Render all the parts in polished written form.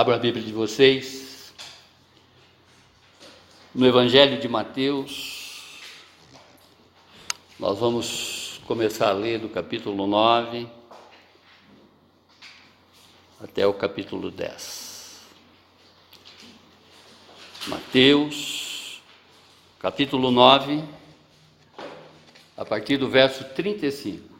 Abra a Bíblia de vocês, no Evangelho de Mateus. Nós vamos começar a ler do capítulo 9 até o capítulo 10. Mateus, capítulo 9, a partir do verso 35.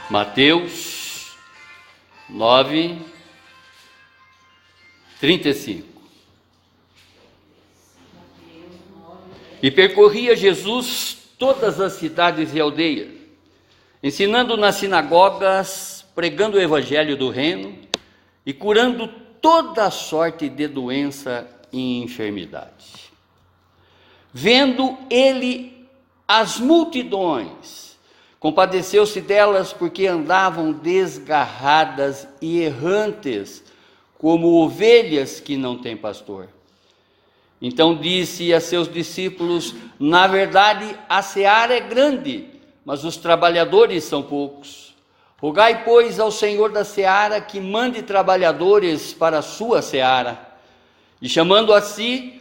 Mateus 9, 35. E percorria Jesus todas as cidades e aldeias, ensinando nas sinagogas, pregando o evangelho do reino e curando toda sorte de doença e enfermidade. Vendo ele as multidões, compadeceu-se delas, porque andavam desgarradas e errantes, como ovelhas que não têm pastor. Então disse a seus discípulos: na verdade, a seara é grande, mas os trabalhadores são poucos. Rogai, pois, ao Senhor da seara que mande trabalhadores para a sua seara. E chamando a si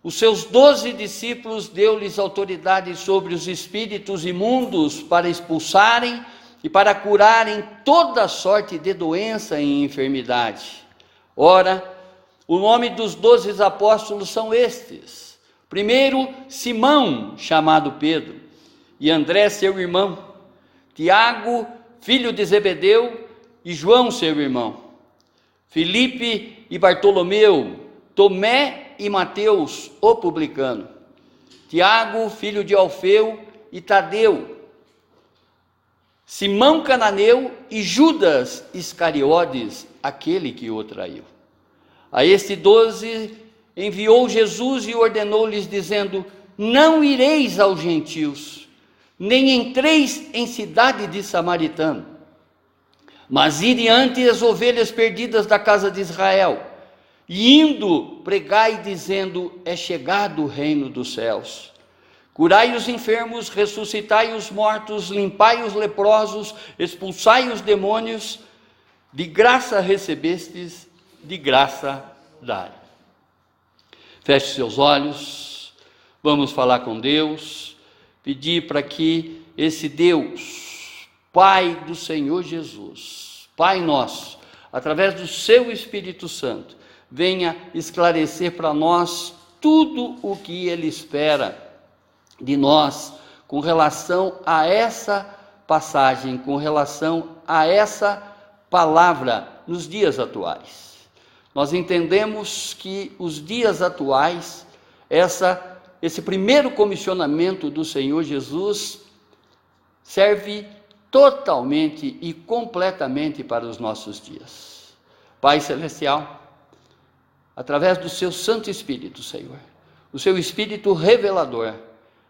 os seus 12 discípulos, deu-lhes autoridade sobre os espíritos imundos para expulsarem e para curarem toda sorte de doença e enfermidade. Ora, o nome dos 12 apóstolos são estes: primeiro, Simão, chamado Pedro, e André, seu irmão, Tiago, filho de Zebedeu, e João, seu irmão, Filipe e Bartolomeu, Tomé e Mateus, o publicano, Tiago, filho de Alfeu, e Tadeu, Simão cananeu e Judas Iscariotes, aquele que o traiu. A estes 12 enviou Jesus e ordenou-lhes, dizendo: não ireis aos gentios, nem entreis em cidade de samaritano, mas ide ante as ovelhas perdidas da casa de Israel. E indo, pregai dizendo: é chegado o reino dos céus. Curai os enfermos, ressuscitai os mortos, limpai os leprosos, expulsai os demônios. De graça recebestes, de graça dai. Feche seus olhos, vamos falar com Deus, pedir para que esse Deus, Pai do Senhor Jesus, Pai nosso, através do seu Espírito Santo, venha esclarecer para nós tudo o que Ele espera de nós com relação a essa passagem, com relação a essa palavra nos dias atuais. Nós entendemos que os dias atuais, esse primeiro comissionamento do Senhor Jesus serve totalmente e completamente para os nossos dias. Pai Celestial, através do seu Santo Espírito, Senhor, o seu Espírito revelador,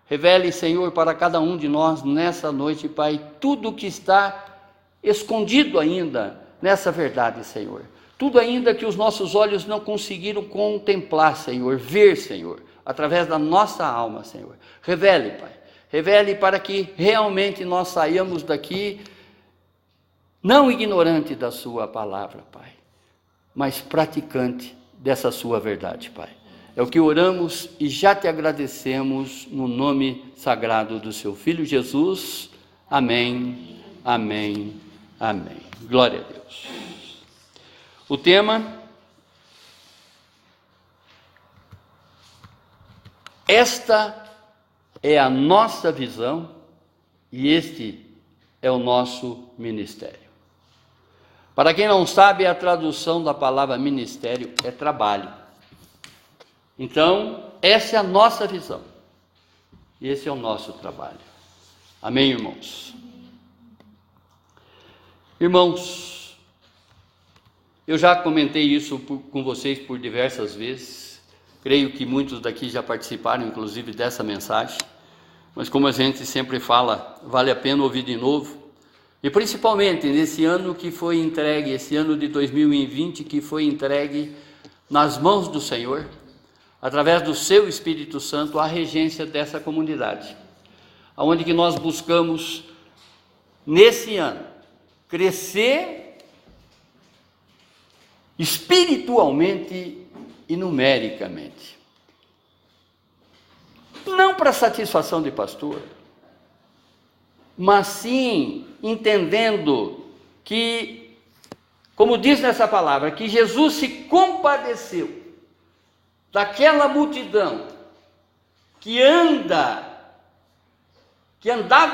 revele, Senhor, para cada um de nós nessa noite, Pai, tudo que está escondido ainda nessa verdade, Senhor. Tudo ainda que os nossos olhos não conseguiram contemplar, Senhor, ver, Senhor, através da nossa alma, Senhor. Revele, Pai, revele para que realmente nós saiamos daqui não ignorante da sua palavra, Pai, mas praticante dessa sua verdade, Pai. É o que oramos e já te agradecemos no nome sagrado do seu Filho Jesus. Amém, amém, amém. Glória a Deus. O tema: esta é a nossa visão e este é o nosso ministério. Para quem não sabe, a tradução da palavra ministério é trabalho. Então, essa é a nossa visão. E esse é o nosso trabalho. Amém, irmãos? Irmãos, eu já comentei isso com vocês por diversas vezes. Creio que muitos daqui já participaram, inclusive, dessa mensagem. Mas como a gente sempre fala, vale a pena ouvir de novo. E principalmente nesse ano que foi entregue, esse ano de 2020 que foi entregue nas mãos do Senhor, através do seu Espírito Santo, a regência dessa comunidade, aonde que nós buscamos, nesse ano, crescer espiritualmente e numericamente. Não para satisfação de pastor, mas sim entendendo que, como diz nessa palavra, que Jesus se compadeceu daquela multidão que andava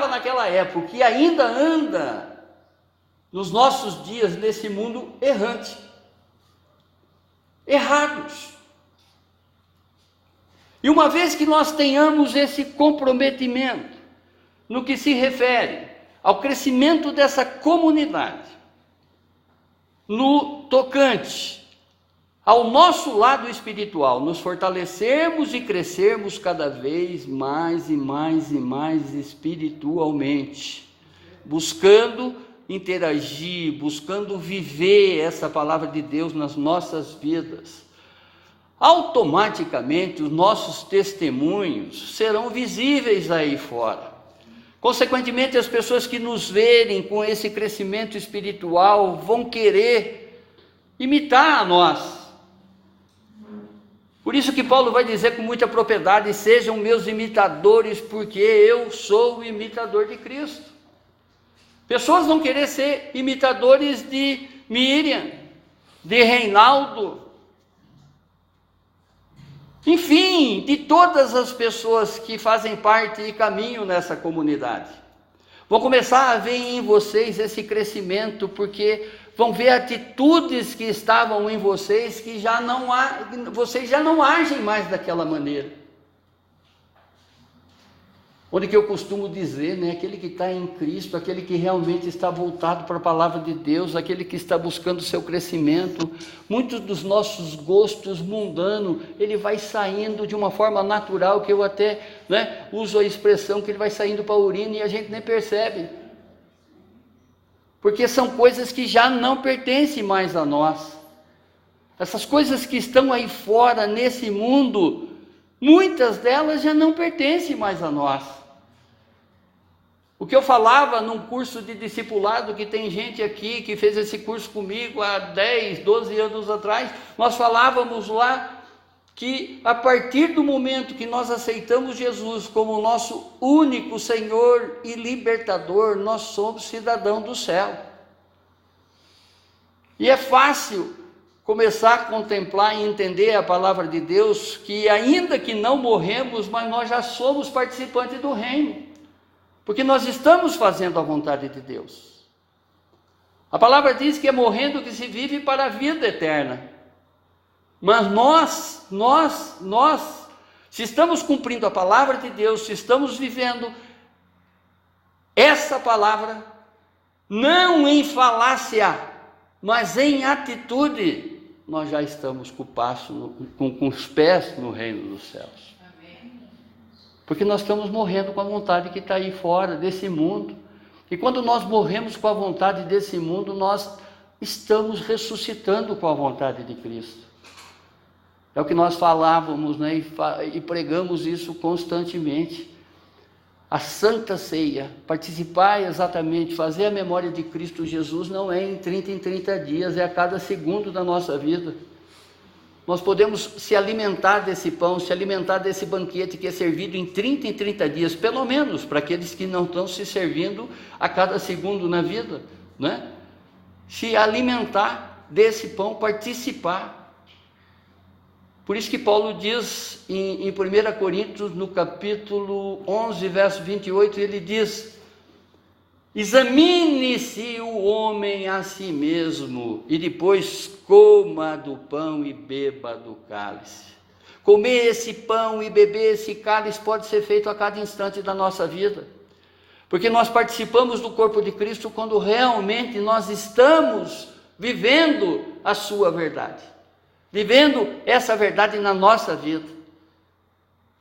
naquela época, que ainda anda nos nossos dias nesse mundo errante, errados. E uma vez que nós tenhamos esse comprometimento no que se refere ao crescimento dessa comunidade, no tocante ao nosso lado espiritual, nos fortalecermos e crescermos cada vez mais e mais e mais espiritualmente, buscando interagir, buscando viver essa palavra de Deus nas nossas vidas, automaticamente os nossos testemunhos serão visíveis aí fora. Consequentemente, as pessoas que nos verem com esse crescimento espiritual vão querer imitar a nós. Por isso que Paulo vai dizer com muita propriedade: sejam meus imitadores, porque eu sou o imitador de Cristo. Pessoas vão querer ser imitadores de Miriam, de Reinaldo, enfim, de todas as pessoas que fazem parte e caminham nessa comunidade. Vão começar a ver em vocês esse crescimento, porque vão ver atitudes que estavam em vocês que vocês já não agem mais daquela maneira. Onde que eu costumo dizer, né? Aquele que está em Cristo, aquele que realmente está voltado para a palavra de Deus, aquele que está buscando o seu crescimento, muitos dos nossos gostos mundanos, ele vai saindo de uma forma natural, que eu até uso a expressão que ele vai saindo para a urina e a gente nem percebe. Porque são coisas que já não pertencem mais a nós. Essas coisas que estão aí fora, nesse mundo, muitas delas já não pertencem mais a nós. O que eu falava num curso de discipulado, que tem gente aqui que fez esse curso comigo há 10, 12 anos atrás, nós falávamos lá que a partir do momento que nós aceitamos Jesus como nosso único Senhor e libertador, nós somos cidadãos do céu. E é fácil começar a contemplar e entender a palavra de Deus, que ainda que não morremos, mas nós já somos participantes do reino, porque nós estamos fazendo a vontade de Deus. A palavra diz que é morrendo que se vive para a vida eterna. Mas nós, se estamos cumprindo a palavra de Deus, se estamos vivendo essa palavra, não em falácia, mas em atitude, nós já estamos com o passo, com os pés no reino dos céus. Porque nós estamos morrendo com a vontade que está aí fora desse mundo. E quando nós morremos com a vontade desse mundo, nós estamos ressuscitando com a vontade de Cristo. É o que nós falávamos, e pregamos isso constantemente. A Santa Ceia, participar exatamente, fazer a memória de Cristo Jesus, não é em 30 dias, é a cada segundo da nossa vida. Nós podemos se alimentar desse pão, se alimentar desse banquete que é servido em 30 dias, pelo menos, para aqueles que não estão se servindo a cada segundo na vida, Se alimentar desse pão, participar. Por isso que Paulo diz em 1 Coríntios, no capítulo 11, verso 28, ele diz: examine-se o homem a si mesmo, e depois coma do pão e beba do cálice. Comer esse pão e beber esse cálice pode ser feito a cada instante da nossa vida, porque nós participamos do corpo de Cristo quando realmente nós estamos vivendo a sua verdade, vivendo essa verdade na nossa vida.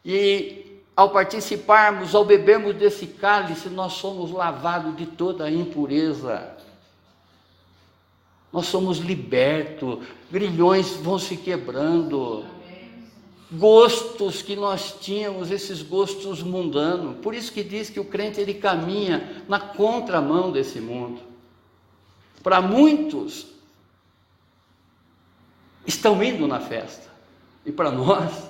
E ao participarmos, ao bebermos desse cálice, nós somos lavados de toda a impureza. Nós somos libertos, grilhões vão se quebrando. gostos que nós tínhamos, esses gostos mundanos. Por isso que diz que o crente ele caminha na contramão desse mundo. Para muitos, estão indo na festa, e para nós,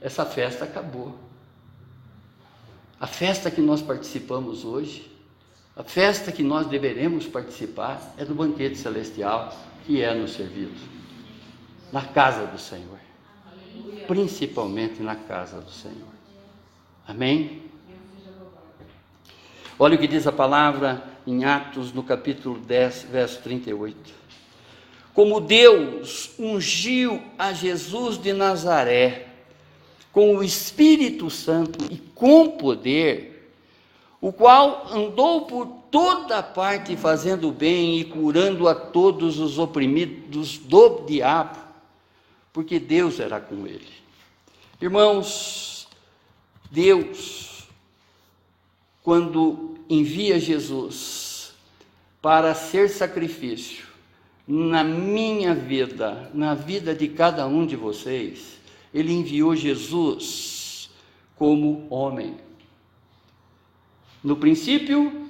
essa festa acabou. A festa que nós participamos hoje, a festa que nós deveremos participar, é do banquete celestial que é nos servido, na casa do Senhor, principalmente na casa do Senhor. Amém? Olha o que diz a palavra em Atos, no capítulo 10, verso 38. Como Deus ungiu a Jesus de Nazaré com o Espírito Santo e com poder, o qual andou por toda parte fazendo bem e curando a todos os oprimidos do diabo, porque Deus era com ele. Irmãos, Deus, quando envia Jesus para ser sacrifício na minha vida, na vida de cada um de vocês, Ele enviou Jesus como homem. No princípio,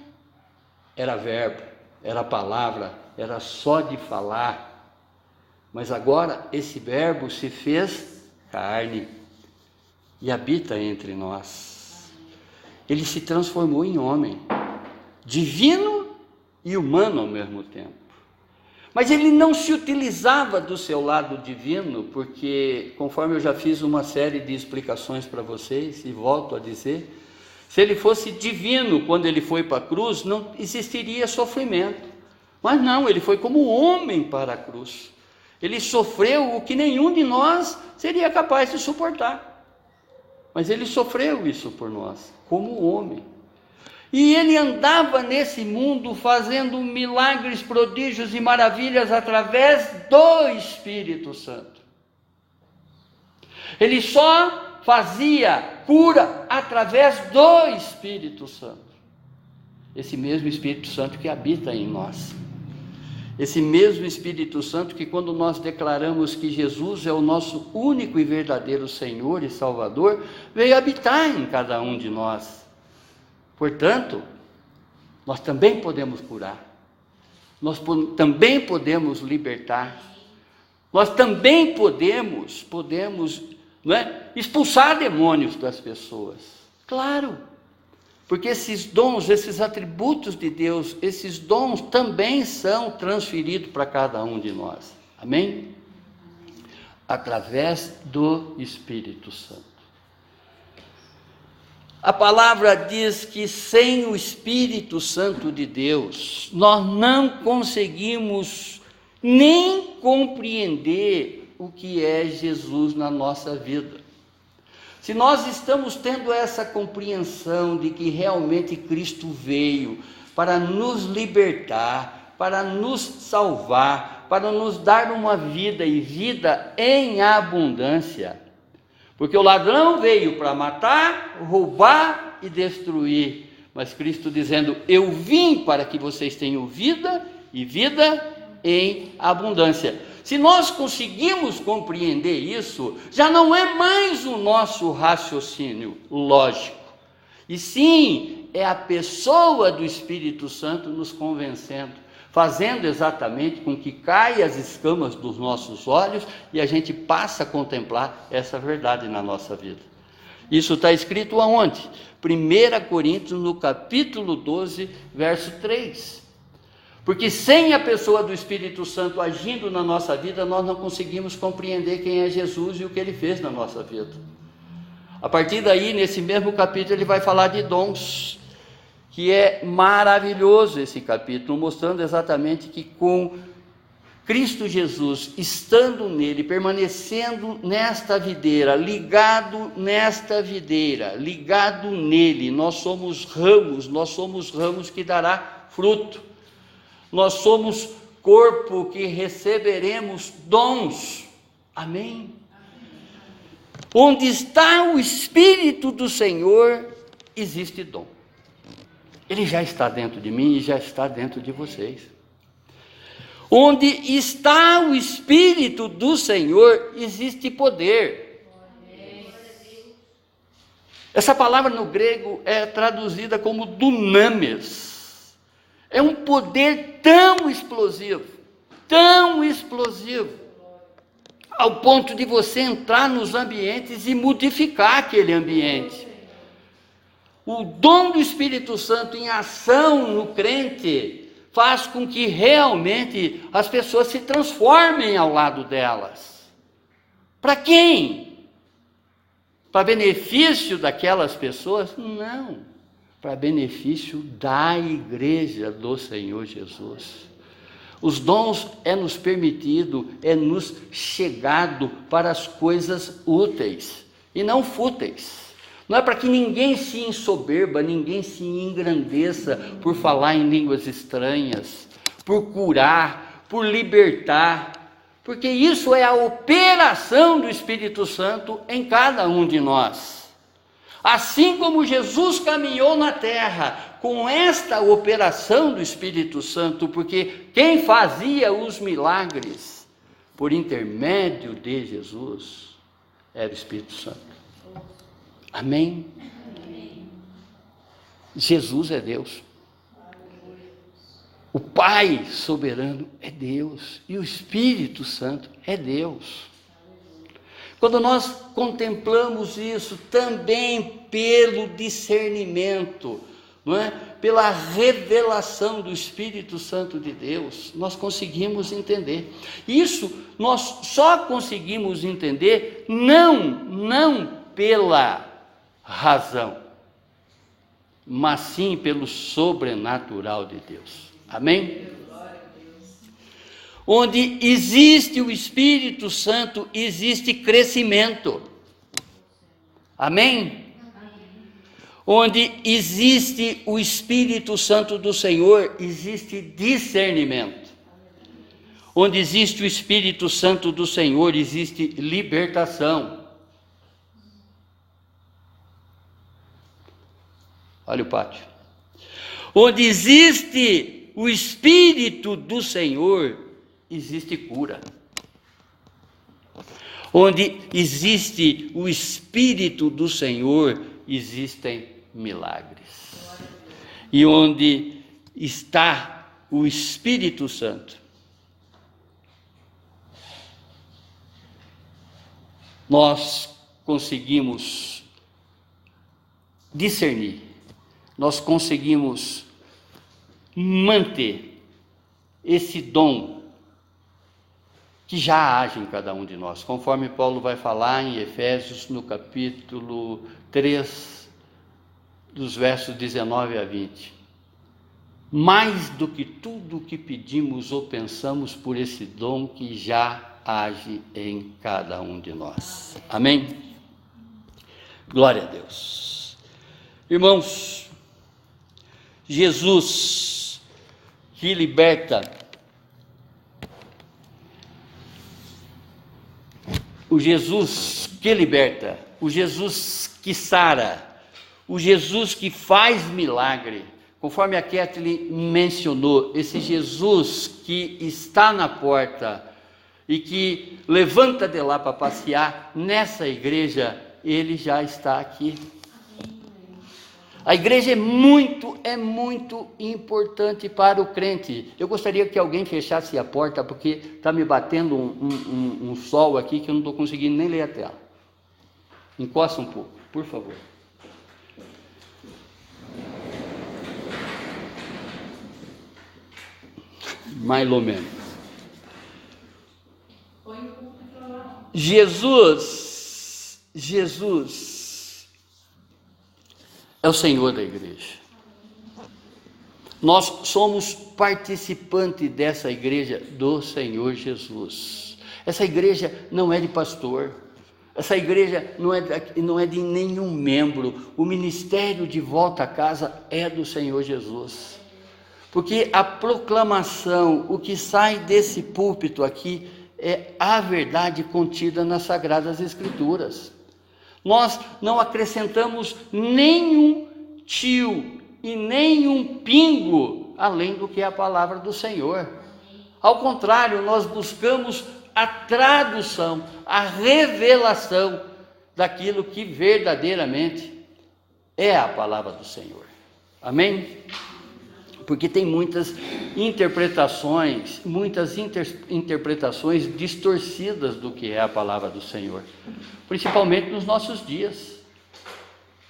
era verbo, era palavra, era só de falar. Mas agora esse verbo se fez carne e habita entre nós. Ele se transformou em homem, divino e humano ao mesmo tempo. Mas ele não se utilizava do seu lado divino, porque, conforme eu já fiz uma série de explicações para vocês, e volto a dizer, se ele fosse divino quando ele foi para a cruz, não existiria sofrimento. Mas não, ele foi como homem para a cruz. Ele sofreu o que nenhum de nós seria capaz de suportar. Mas ele sofreu isso por nós, como homem. E ele andava nesse mundo fazendo milagres, prodígios e maravilhas através do Espírito Santo. Ele só fazia cura através do Espírito Santo. Esse mesmo Espírito Santo que habita em nós. Esse mesmo Espírito Santo que, quando nós declaramos que Jesus é o nosso único e verdadeiro Senhor e Salvador, veio habitar em cada um de nós. Portanto, nós também podemos curar, nós também podemos libertar, nós também podemos, não é, expulsar demônios das pessoas. Claro, porque esses dons, esses atributos de Deus, esses dons também são transferidos para cada um de nós. Amém? Através do Espírito Santo. A palavra diz que sem o Espírito Santo de Deus, nós não conseguimos nem compreender o que é Jesus na nossa vida. Se nós estamos tendo essa compreensão de que realmente Cristo veio para nos libertar, para nos salvar, para nos dar uma vida e vida em abundância, porque o ladrão veio para matar, roubar e destruir, mas Cristo dizendo, eu vim para que vocês tenham vida e vida em abundância. Se nós conseguimos compreender isso, já não é mais o nosso raciocínio lógico, e sim, é a pessoa do Espírito Santo nos convencendo, fazendo exatamente com que caia as escamas dos nossos olhos e a gente passe a contemplar essa verdade na nossa vida. Isso está escrito aonde? 1 Coríntios, no capítulo 12, verso 3. Porque sem a pessoa do Espírito Santo agindo na nossa vida, nós não conseguimos compreender quem é Jesus e o que Ele fez na nossa vida. A partir daí, nesse mesmo capítulo, ele vai falar de dons, que é maravilhoso esse capítulo, mostrando exatamente que com Cristo Jesus, estando nele, permanecendo nesta videira, ligado nesta videira, ligado nele, nós somos ramos que dará fruto. Nós somos corpo que receberemos dons. Amém? Onde está o Espírito do Senhor, existe dom. Ele já está dentro de mim e já está dentro de vocês. Onde está o Espírito do Senhor, existe poder. Essa palavra no grego é traduzida como dunamis. É um poder tão explosivo, ao ponto de você entrar nos ambientes e modificar aquele ambiente. O dom do Espírito Santo em ação no crente faz com que realmente as pessoas se transformem ao lado delas. Para quem? Para benefício daquelas pessoas? Não. Para benefício da igreja do Senhor Jesus. Os dons é nos permitido, é nos chegado para as coisas úteis e não fúteis. Não é para que ninguém se ensoberba, ninguém se engrandeça por falar em línguas estranhas, por curar, por libertar, porque isso é a operação do Espírito Santo em cada um de nós. Assim como Jesus caminhou na terra com esta operação do Espírito Santo, porque quem fazia os milagres por intermédio de Jesus era o Espírito Santo. Amém? Jesus é Deus. O Pai soberano é Deus. E o Espírito Santo é Deus. Quando nós contemplamos isso também pelo discernimento, não é? Pela revelação do Espírito Santo de Deus, nós conseguimos entender. Isso nós só conseguimos entender não pela razão, mas sim pelo sobrenatural de Deus. Amém? Onde existe o Espírito Santo, existe crescimento. Amém? Onde existe o Espírito Santo do Senhor, existe discernimento. Onde existe o Espírito Santo do Senhor, existe libertação. Olha o pátio. Onde existe o Espírito do Senhor, existe cura. Onde existe o Espírito do Senhor, existem milagres. E onde está o Espírito Santo, nós conseguimos discernir, nós conseguimos manter esse dom que já age em cada um de nós, conforme Paulo vai falar em Efésios, no capítulo 3, dos versos 19 a 20. Mais do que tudo o que pedimos ou pensamos por esse dom que já age em cada um de nós. Amém? Glória a Deus. Irmãos, Jesus que liberta, o Jesus que liberta, o Jesus que sara, o Jesus que faz milagre, conforme a Kathleen mencionou, esse Jesus que está na porta e que levanta de lá para passear nessa igreja, ele já está aqui. A igreja é muito importante para o crente. Eu gostaria que alguém fechasse a porta, porque está me batendo um sol aqui que eu não estou conseguindo nem ler a tela. Encosta um pouco, por favor. Mais ou menos. Jesus é o Senhor da igreja. Nós somos participantes dessa igreja do Senhor Jesus. Essa igreja não é de pastor, essa igreja não é de nenhum membro. O ministério de volta a casa é do Senhor Jesus. Porque a proclamação, o que sai desse púlpito aqui, é a verdade contida nas Sagradas Escrituras. Nós não acrescentamos nenhum tio e nenhum pingo além do que é a palavra do Senhor. Ao contrário, nós buscamos a tradução, a revelação daquilo que verdadeiramente é a palavra do Senhor. Amém? Porque tem muitas interpretações distorcidas do que é a palavra do Senhor, principalmente nos nossos dias.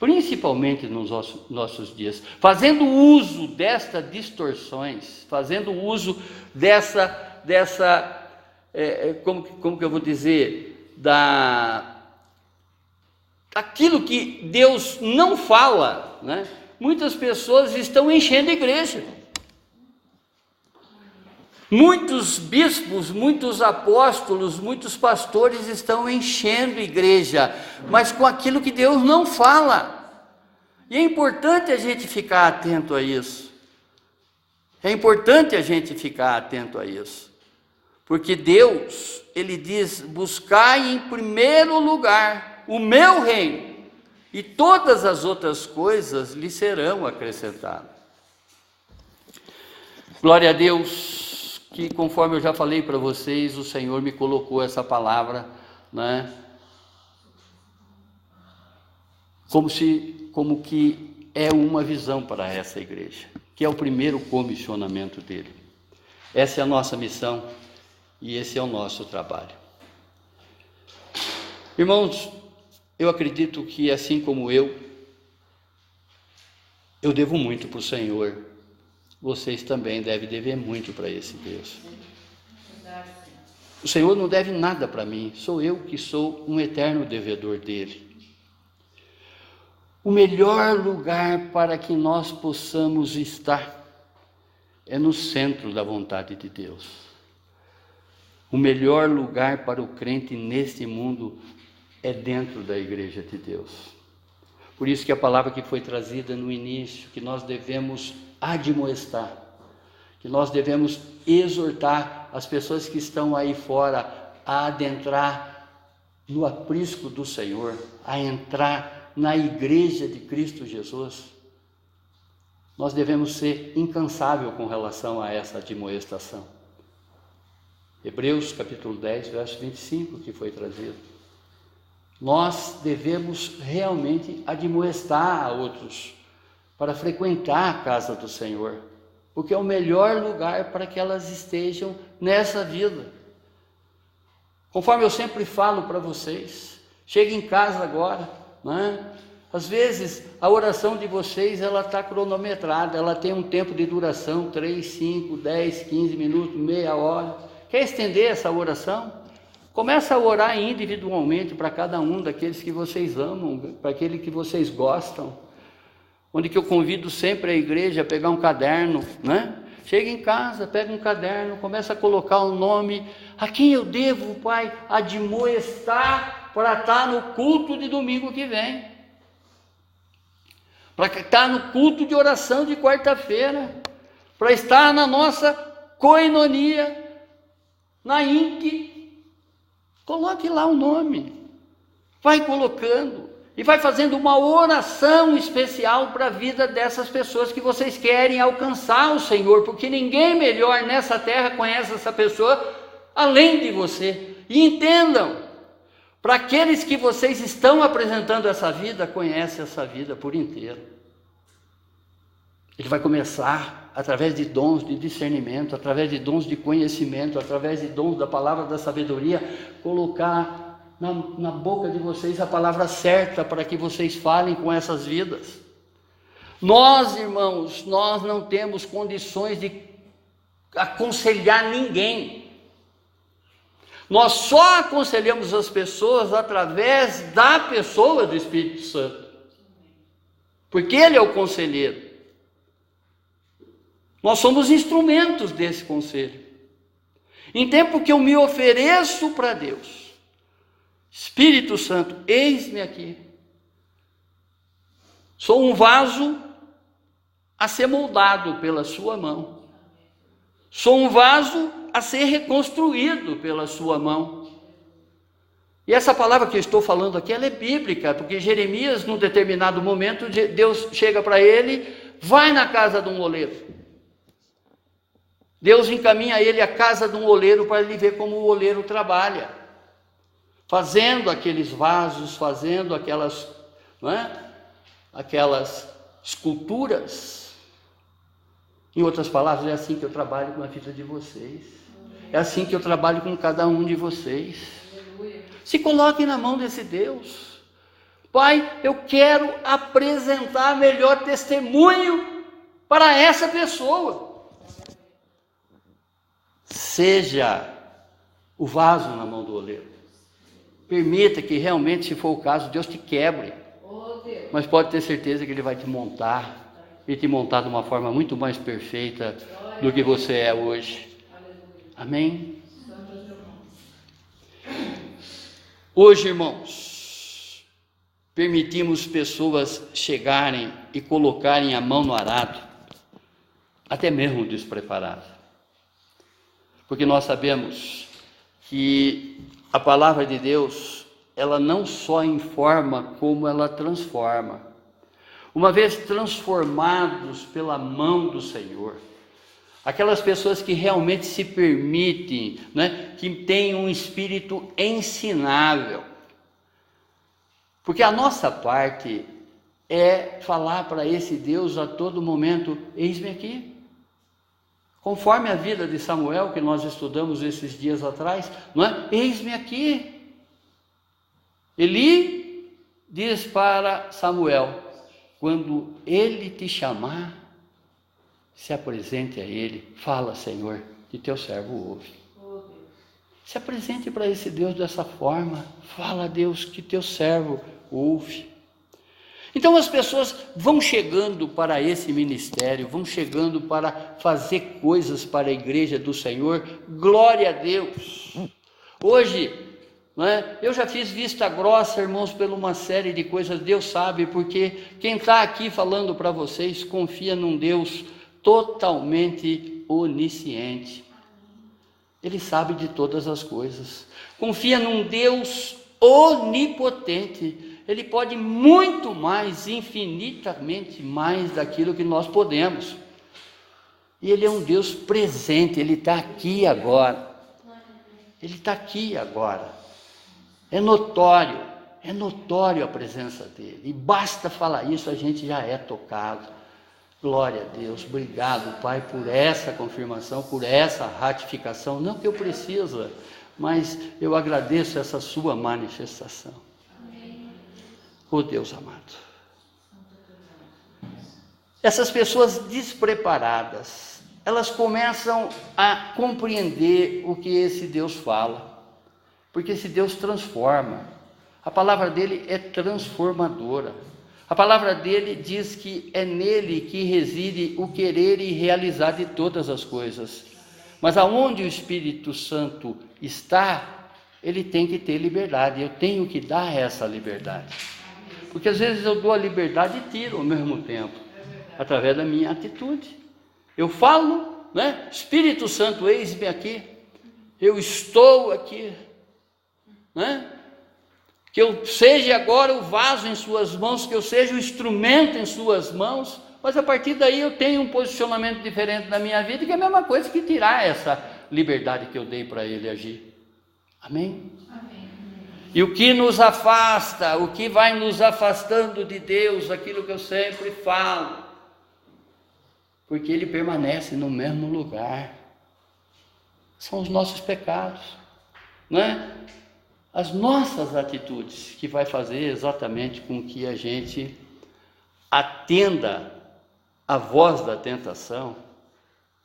Principalmente nos nossos dias, fazendo uso destas distorções, fazendo uso como que eu vou dizer, daquilo que Deus não fala, né? Muitas pessoas estão enchendo a igreja. Muitos bispos, muitos apóstolos, muitos pastores estão enchendo a igreja, mas com aquilo que Deus não fala. E é importante a gente ficar atento a isso. É importante a gente ficar atento a isso. Porque Deus, Ele diz: buscai em primeiro lugar o meu reino, e todas as outras coisas lhe serão acrescentadas. Glória a Deus, que conforme eu já falei para vocês, o Senhor me colocou essa palavra, né? Como que é uma visão para essa igreja, que é o primeiro comissionamento dele. Essa é a nossa missão e esse é o nosso trabalho. Irmãos, eu acredito que assim como eu devo muito para o Senhor, vocês também devem dever muito para esse Deus. O Senhor não deve nada para mim, sou eu que sou um eterno devedor dele. O melhor lugar para que nós possamos estar é no centro da vontade de Deus. O melhor lugar para o crente neste mundo é dentro da igreja de Deus. Por isso que a palavra que foi trazida no início, que nós devemos admoestar, que nós devemos exortar as pessoas que estão aí fora a adentrar no aprisco do Senhor, a entrar na igreja de Cristo Jesus. Nós devemos ser incansáveis com relação a essa admoestação. Hebreus capítulo 10, verso 25, que foi trazido. Nós devemos realmente admoestar a outros para frequentar a casa do Senhor, porque é o melhor lugar para que elas estejam nessa vida. Conforme eu sempre falo para vocês, chegue em casa agora, né? Às vezes a oração de vocês ela está cronometrada, ela tem um tempo de duração, 3, 5, 10, 15 minutos, meia hora. Quer estender essa oração? Começa a orar individualmente para cada um daqueles que vocês amam, para aquele que vocês gostam. Onde que eu convido sempre a igreja a pegar um caderno, né? Chega em casa, pega um caderno, começa a colocar o nome, a quem eu devo, Pai, admoestar para estar no culto de domingo que vem, para estar no culto de oração de quarta-feira, para estar na nossa coinonia, na INC. Coloque lá o nome, vai colocando e vai fazendo uma oração especial para a vida dessas pessoas que vocês querem alcançar o Senhor, porque ninguém melhor nessa terra conhece essa pessoa além de você. E entendam, para aqueles que vocês estão apresentando essa vida, conhece essa vida por inteiro. Ele vai começar através de dons de discernimento, através de dons de conhecimento, através de dons da palavra da sabedoria, colocar na boca de vocês a palavra certa para que vocês falem com essas vidas. Nós, irmãos, nós não temos condições de aconselhar ninguém. Nós só aconselhamos as pessoas através da pessoa do Espírito Santo, porque Ele é o conselheiro. Nós somos instrumentos desse conselho. Em tempo que eu me ofereço para Deus, Espírito Santo, eis-me aqui. Sou um vaso a ser moldado pela sua mão. Sou um vaso a ser reconstruído pela sua mão. E essa palavra que eu estou falando aqui, ela é bíblica, porque Jeremias, num determinado momento, Deus chega para ele, vai na casa de um oleiro. Deus encaminha ele à casa de um oleiro para ele ver como o oleiro trabalha, fazendo aqueles vasos, fazendo aquelas, não é? aquelas esculturas. Em outras palavras, é assim que eu trabalho com a vida de vocês. É assim que eu trabalho com cada um de vocês. Se coloquem na mão desse Deus. Pai, eu quero apresentar melhor testemunho para essa pessoa. Seja o vaso na mão do oleiro. Permita que realmente, se for o caso, Deus te quebre. Mas pode ter certeza que Ele vai te montar. E te montar de uma forma muito mais perfeita do que você é hoje. Amém? Hoje, irmãos, permitimos pessoas chegarem e colocarem a mão no arado, até mesmo despreparadas. Porque nós sabemos que a palavra de Deus, ela não só informa, como ela transforma. Uma vez transformados pela mão do Senhor, aquelas pessoas que realmente se permitem, né, que têm um espírito ensinável. Porque a nossa parte é falar para esse Deus a todo momento: eis-me aqui. Conforme a vida de Samuel, que nós estudamos esses dias atrás, não é? Eis-me aqui. Eli diz para Samuel: quando ele te chamar, se apresente a ele. Fala, Senhor, que teu servo ouve. Se apresente para esse Deus dessa forma. Fala, Deus, que teu servo ouve. Então as pessoas vão chegando para esse ministério, vão chegando para fazer coisas para a igreja do Senhor. Glória a Deus. Hoje, eu já fiz vista grossa, irmãos, por uma série de coisas. Deus sabe, porque quem está aqui falando para vocês confia num Deus totalmente onisciente. Ele sabe de todas as coisas. Confia num Deus onipotente. Ele pode muito mais, infinitamente mais daquilo que nós podemos. E Ele é um Deus presente, Ele está aqui agora. Ele está aqui agora. É notório a presença dele. E basta falar isso, a gente já é tocado. Glória a Deus. Obrigado, Pai, por essa confirmação, por essa ratificação. Não que eu precisa, mas eu agradeço essa sua manifestação. Oh Deus amado. Essas pessoas despreparadas, elas começam a compreender o que esse Deus fala. Porque esse Deus transforma. A palavra dele é transformadora. A palavra dele diz que é nele que reside o querer e realizar de todas as coisas. Mas aonde o Espírito Santo está, ele tem que ter liberdade. Eu tenho que dar essa liberdade. Porque às vezes eu dou a liberdade e tiro ao mesmo tempo, através da minha atitude. Eu falo, Espírito Santo, eis-me aqui. Eu estou aqui. Que eu seja agora o vaso em suas mãos, que eu seja o instrumento em suas mãos, mas a partir daí eu tenho um posicionamento diferente na minha vida, que é a mesma coisa que tirar essa liberdade que eu dei para ele agir. Amém? Amém. E o que nos afasta, o que vai nos afastando de Deus, aquilo que eu sempre falo, porque ele permanece no mesmo lugar, são os nossos pecados, as nossas atitudes, que vai fazer exatamente com que a gente atenda a voz da tentação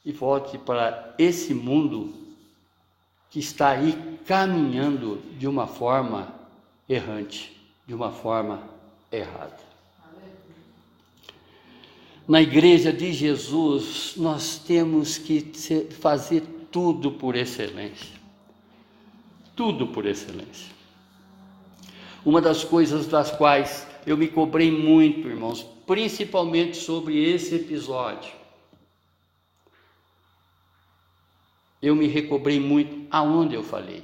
e volte para esse mundo que está aí caminhando de uma forma errante, de uma forma errada. Na igreja de Jesus, nós temos que fazer tudo por excelência. Tudo por excelência. Uma das coisas das quais eu me cobrei muito, irmãos, principalmente sobre esse episódio, eu me recobrei muito aonde eu falei.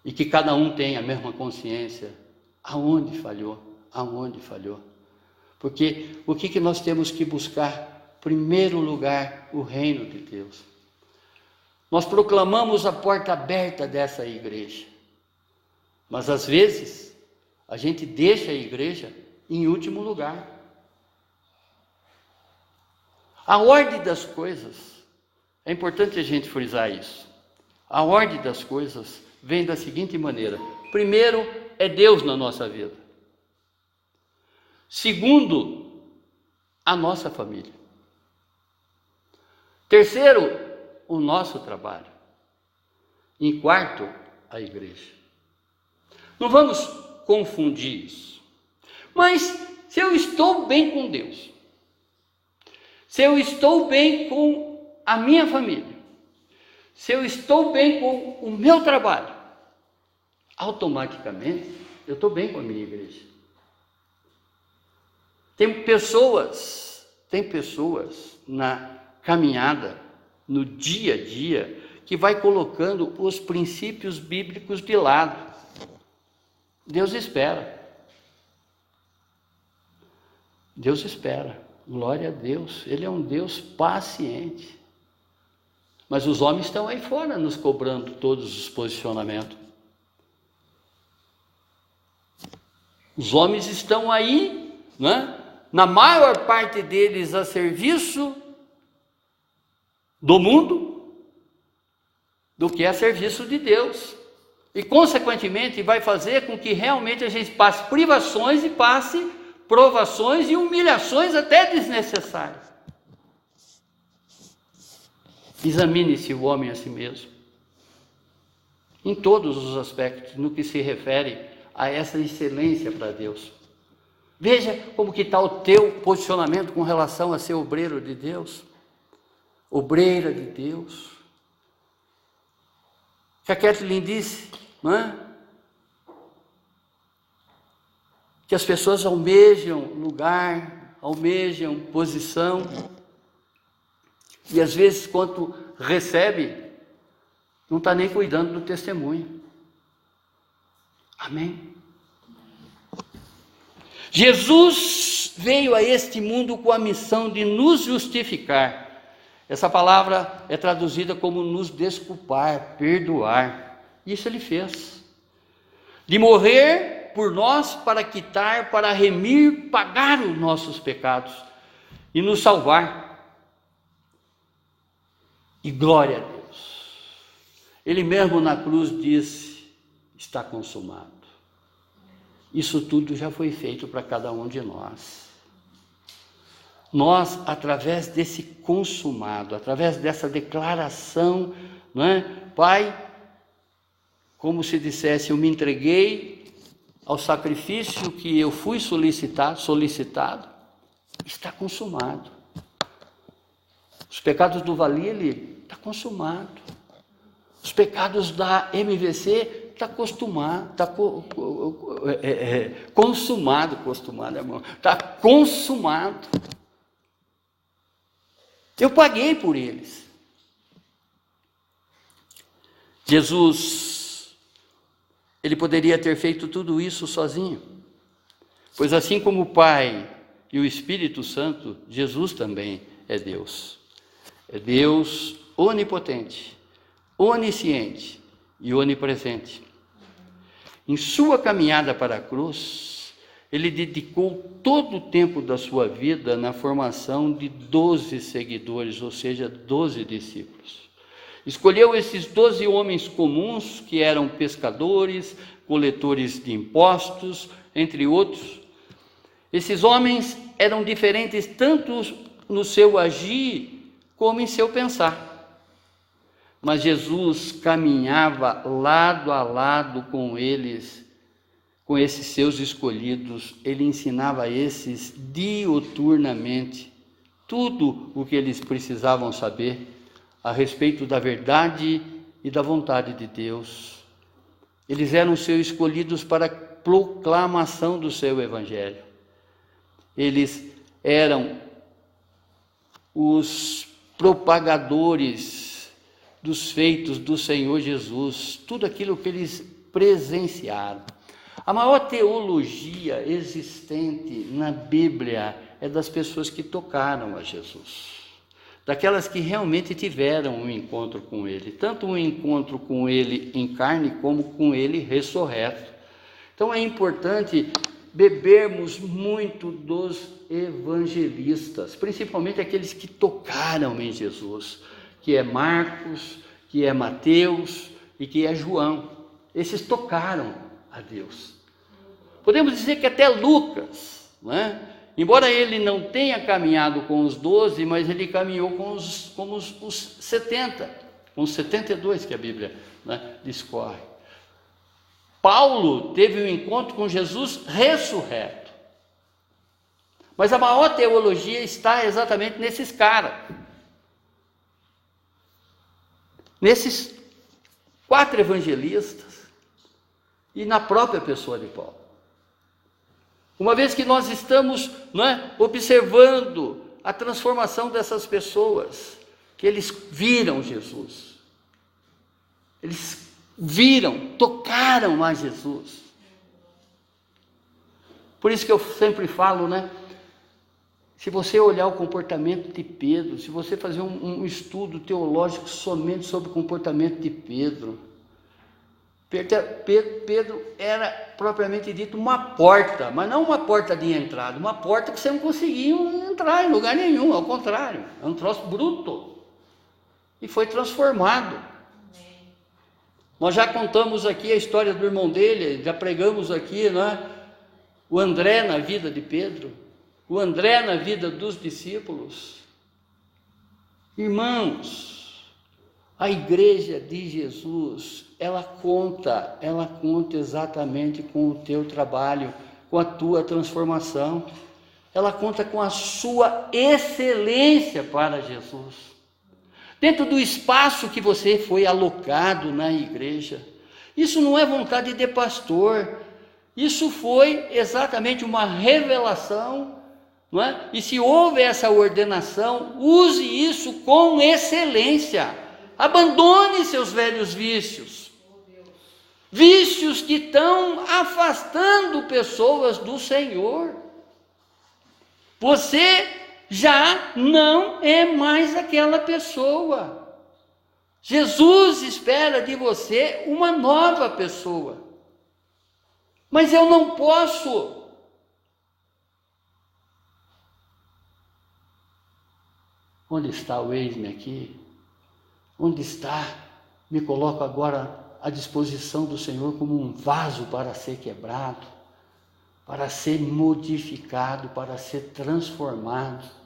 E que cada um tenha a mesma consciência, aonde falhou. Porque o que nós temos que buscar? Em primeiro lugar, o reino de Deus. Nós proclamamos a porta aberta dessa igreja, mas às vezes a gente deixa a igreja em último lugar. A ordem das coisas, é importante a gente frisar isso. A ordem das coisas vem da seguinte maneira: primeiro, é Deus na nossa vida. Segundo, a nossa família. Terceiro, o nosso trabalho. Em quarto, a igreja. Não vamos confundir isso. Mas se eu estou bem com Deus, se eu estou bem com a minha família, se eu estou bem com o meu trabalho, automaticamente eu estou bem com a minha igreja. Tem pessoas na caminhada, no dia a dia, que vai colocando os princípios bíblicos de lado. Deus espera. Deus espera. Glória a Deus. Ele é um Deus paciente. Mas os homens estão aí fora nos cobrando todos os posicionamentos. Os homens estão aí, né? Na maior parte deles a serviço do mundo, do que a serviço de Deus. E, consequentemente, vai fazer com que realmente a gente passe privações e passe provações e humilhações até desnecessárias. Examine-se o homem a si mesmo, em todos os aspectos, no que se refere a essa excelência para Deus. Veja como que está o teu posicionamento com relação a ser obreiro de Deus, obreira de Deus. Que a Kathleen disse, não é? Que as pessoas almejam lugar, almejam posição, e às vezes quando recebe, não está nem cuidando do testemunho. Amém? Jesus veio a este mundo com a missão de nos justificar. Essa palavra é traduzida como nos desculpar, perdoar. Isso ele fez. De morrer por nós para quitar, para remir, pagar os nossos pecados e nos salvar. E glória a Deus. Ele mesmo na cruz disse: está consumado. Isso tudo já foi feito para cada um de nós. Nós, através desse consumado, através dessa declaração, não é? Pai, como se dissesse, eu me entreguei ao sacrifício que eu fui solicitado, está consumado. Os pecados do Valile, está consumado. Os pecados da MVC, está consumado, está consumado. Eu paguei por eles. Jesus, ele poderia ter feito tudo isso sozinho, pois assim como o Pai e o Espírito Santo, Jesus também é Deus. É Deus onipotente, onisciente e onipresente. Em sua caminhada para a cruz, ele dedicou todo o tempo da sua vida na formação de 12 seguidores, ou seja, 12 discípulos. Escolheu esses 12 homens comuns, que eram pescadores, coletores de impostos, entre outros. Esses homens eram diferentes tanto no seu agir como em seu pensar. Mas Jesus caminhava lado a lado com eles, com esses seus escolhidos. Ele ensinava a esses diuturnamente tudo o que eles precisavam saber a respeito da verdade e da vontade de Deus. Eles eram seus escolhidos para a proclamação do seu evangelho. Eles eram os propagadores dos feitos do Senhor Jesus, tudo aquilo que eles presenciaram. A maior teologia existente na Bíblia é das pessoas que tocaram a Jesus, daquelas que realmente tiveram um encontro com Ele, tanto um encontro com Ele em carne como com Ele ressurreto. Então é importante bebermos muito dos evangelistas, principalmente aqueles que tocaram em Jesus, que é Marcos, que é Mateus e que é João. Esses tocaram a Deus. Podemos dizer que até Lucas, não é? Embora ele não tenha caminhado com os 12, mas ele caminhou com os 70, com os 72 que a Bíblia, né, discorre. Paulo teve um encontro com Jesus ressurreto. Mas a maior teologia está exatamente nesses caras. Nesses 4 evangelistas e na própria pessoa de Paulo. Uma vez que nós estamos, não é, observando a transformação dessas pessoas, que eles viram Jesus, eles viram, tocaram a Jesus. Por isso que eu sempre falo, né? Se você olhar o comportamento de Pedro, se você fazer um estudo teológico somente sobre o comportamento de Pedro era propriamente dito uma porta, mas não uma porta de entrada, uma porta que você não conseguia entrar em lugar nenhum, ao contrário, é um troço bruto, e foi transformado. Nós já contamos aqui a história do irmão dele, já pregamos aqui, né? O André na vida de Pedro, o André na vida dos discípulos. Irmãos, a igreja de Jesus, ela conta exatamente com o teu trabalho, com a tua transformação, ela conta com a sua excelência para Jesus. Dentro do espaço que você foi alocado na igreja, isso não é vontade de pastor, isso foi exatamente uma revelação, não é? E se houve essa ordenação, use isso com excelência, abandone seus velhos vícios, vícios que estão afastando pessoas do Senhor. Você já não é mais aquela pessoa. Jesus espera de você uma nova pessoa. Mas eu não posso. Onde está o eis-me aqui? Onde está? Me coloco agora à disposição do Senhor como um vaso para ser quebrado, para ser modificado, para ser transformado.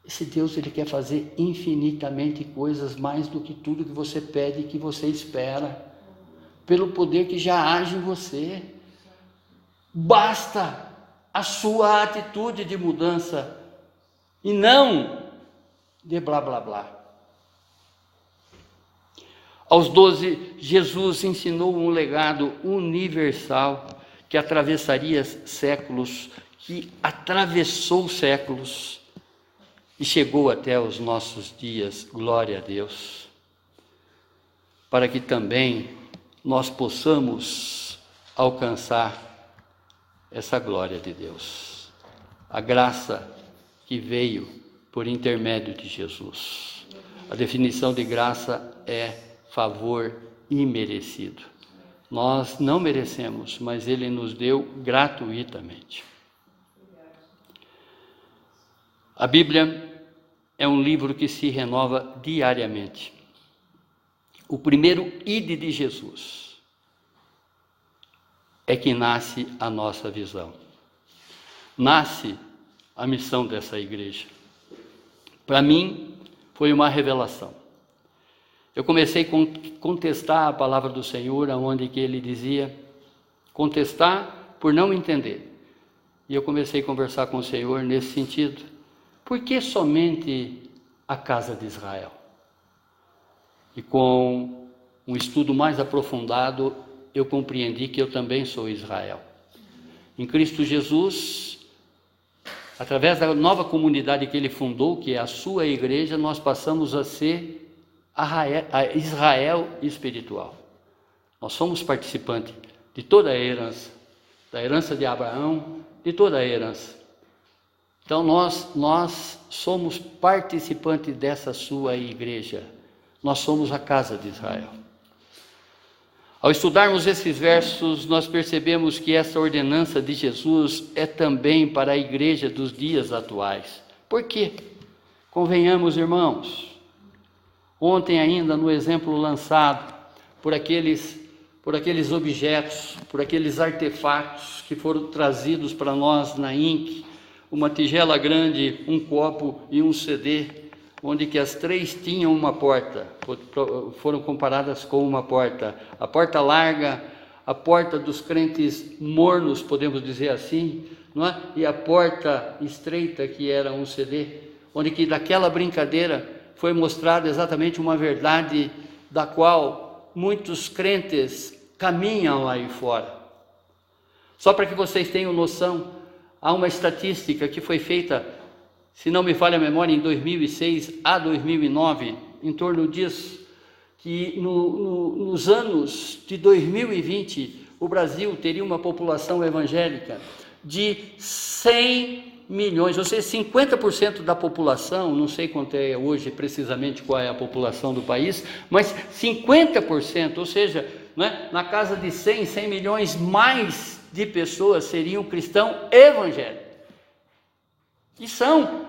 Esse Deus, ele quer fazer infinitamente coisas mais do que tudo que você pede e que você espera, pelo poder que já age em você. Basta a sua atitude de mudança e não de blá blá blá. Aos 12, Jesus ensinou um legado universal que atravessaria séculos, que atravessou séculos e chegou até os nossos dias, glória a Deus, para que também nós possamos alcançar essa glória de Deus, a graça que veio por intermédio de Jesus. A definição de graça é favor imerecido. Nós não merecemos, mas Ele nos deu gratuitamente. A Bíblia é um livro que se renova diariamente. O primeiro ide de Jesus é que nasce a nossa visão. Nasce a missão dessa igreja. Para mim, foi uma revelação. Eu comecei a contestar a palavra do Senhor, onde que Ele dizia, contestar por não entender. E eu comecei a conversar com o Senhor nesse sentido. Por que somente a casa de Israel? E com um estudo mais aprofundado, eu compreendi que eu também sou Israel. Em Cristo Jesus, através da nova comunidade que Ele fundou, que é a sua igreja, nós passamos a ser a Israel espiritual. Nós somos participantes de toda a herança, da herança de Abraão, de toda a herança. Então nós somos participantes dessa sua igreja. Nós somos a casa de Israel. Ao estudarmos esses versos, nós percebemos que essa ordenança de Jesus é também para a igreja dos dias atuais. Por quê? Convenhamos, irmãos, ontem ainda no exemplo lançado por aqueles objetos, por aqueles artefatos que foram trazidos para nós na INC, uma tigela grande, um copo e um CD, onde que as três tinham uma porta, foram comparadas com uma porta. A porta larga, a porta dos crentes mornos, podemos dizer assim, não é? E a porta estreita, que era um CD, onde que daquela brincadeira foi mostrada exatamente uma verdade da qual muitos crentes caminham aí fora. Só para que vocês tenham noção, há uma estatística que foi feita, se não me falha a memória, em 2006 a 2009, em torno disso, que nos anos de 2020, o Brasil teria uma população evangélica de 100 milhões, ou seja, 50% da população, não sei quanto é hoje precisamente qual é a população do país, mas 50%, ou seja, né, na casa de 100 milhões mais de pessoas seriam cristãos evangélicos. E são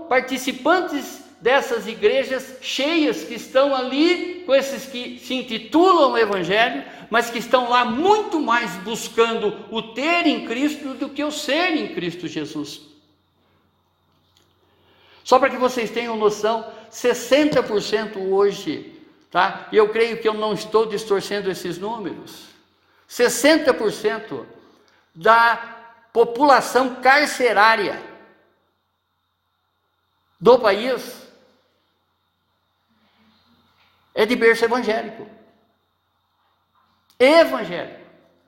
participantes dessas igrejas cheias que estão ali com esses que se intitulam evangelho, mas que estão lá muito mais buscando o ter em Cristo do que o ser em Cristo Jesus. Só para que vocês tenham noção, 60% hoje, tá? E eu creio que eu não estou distorcendo esses números, 60% da população carcerária do país é de berço evangélico. Evangélico.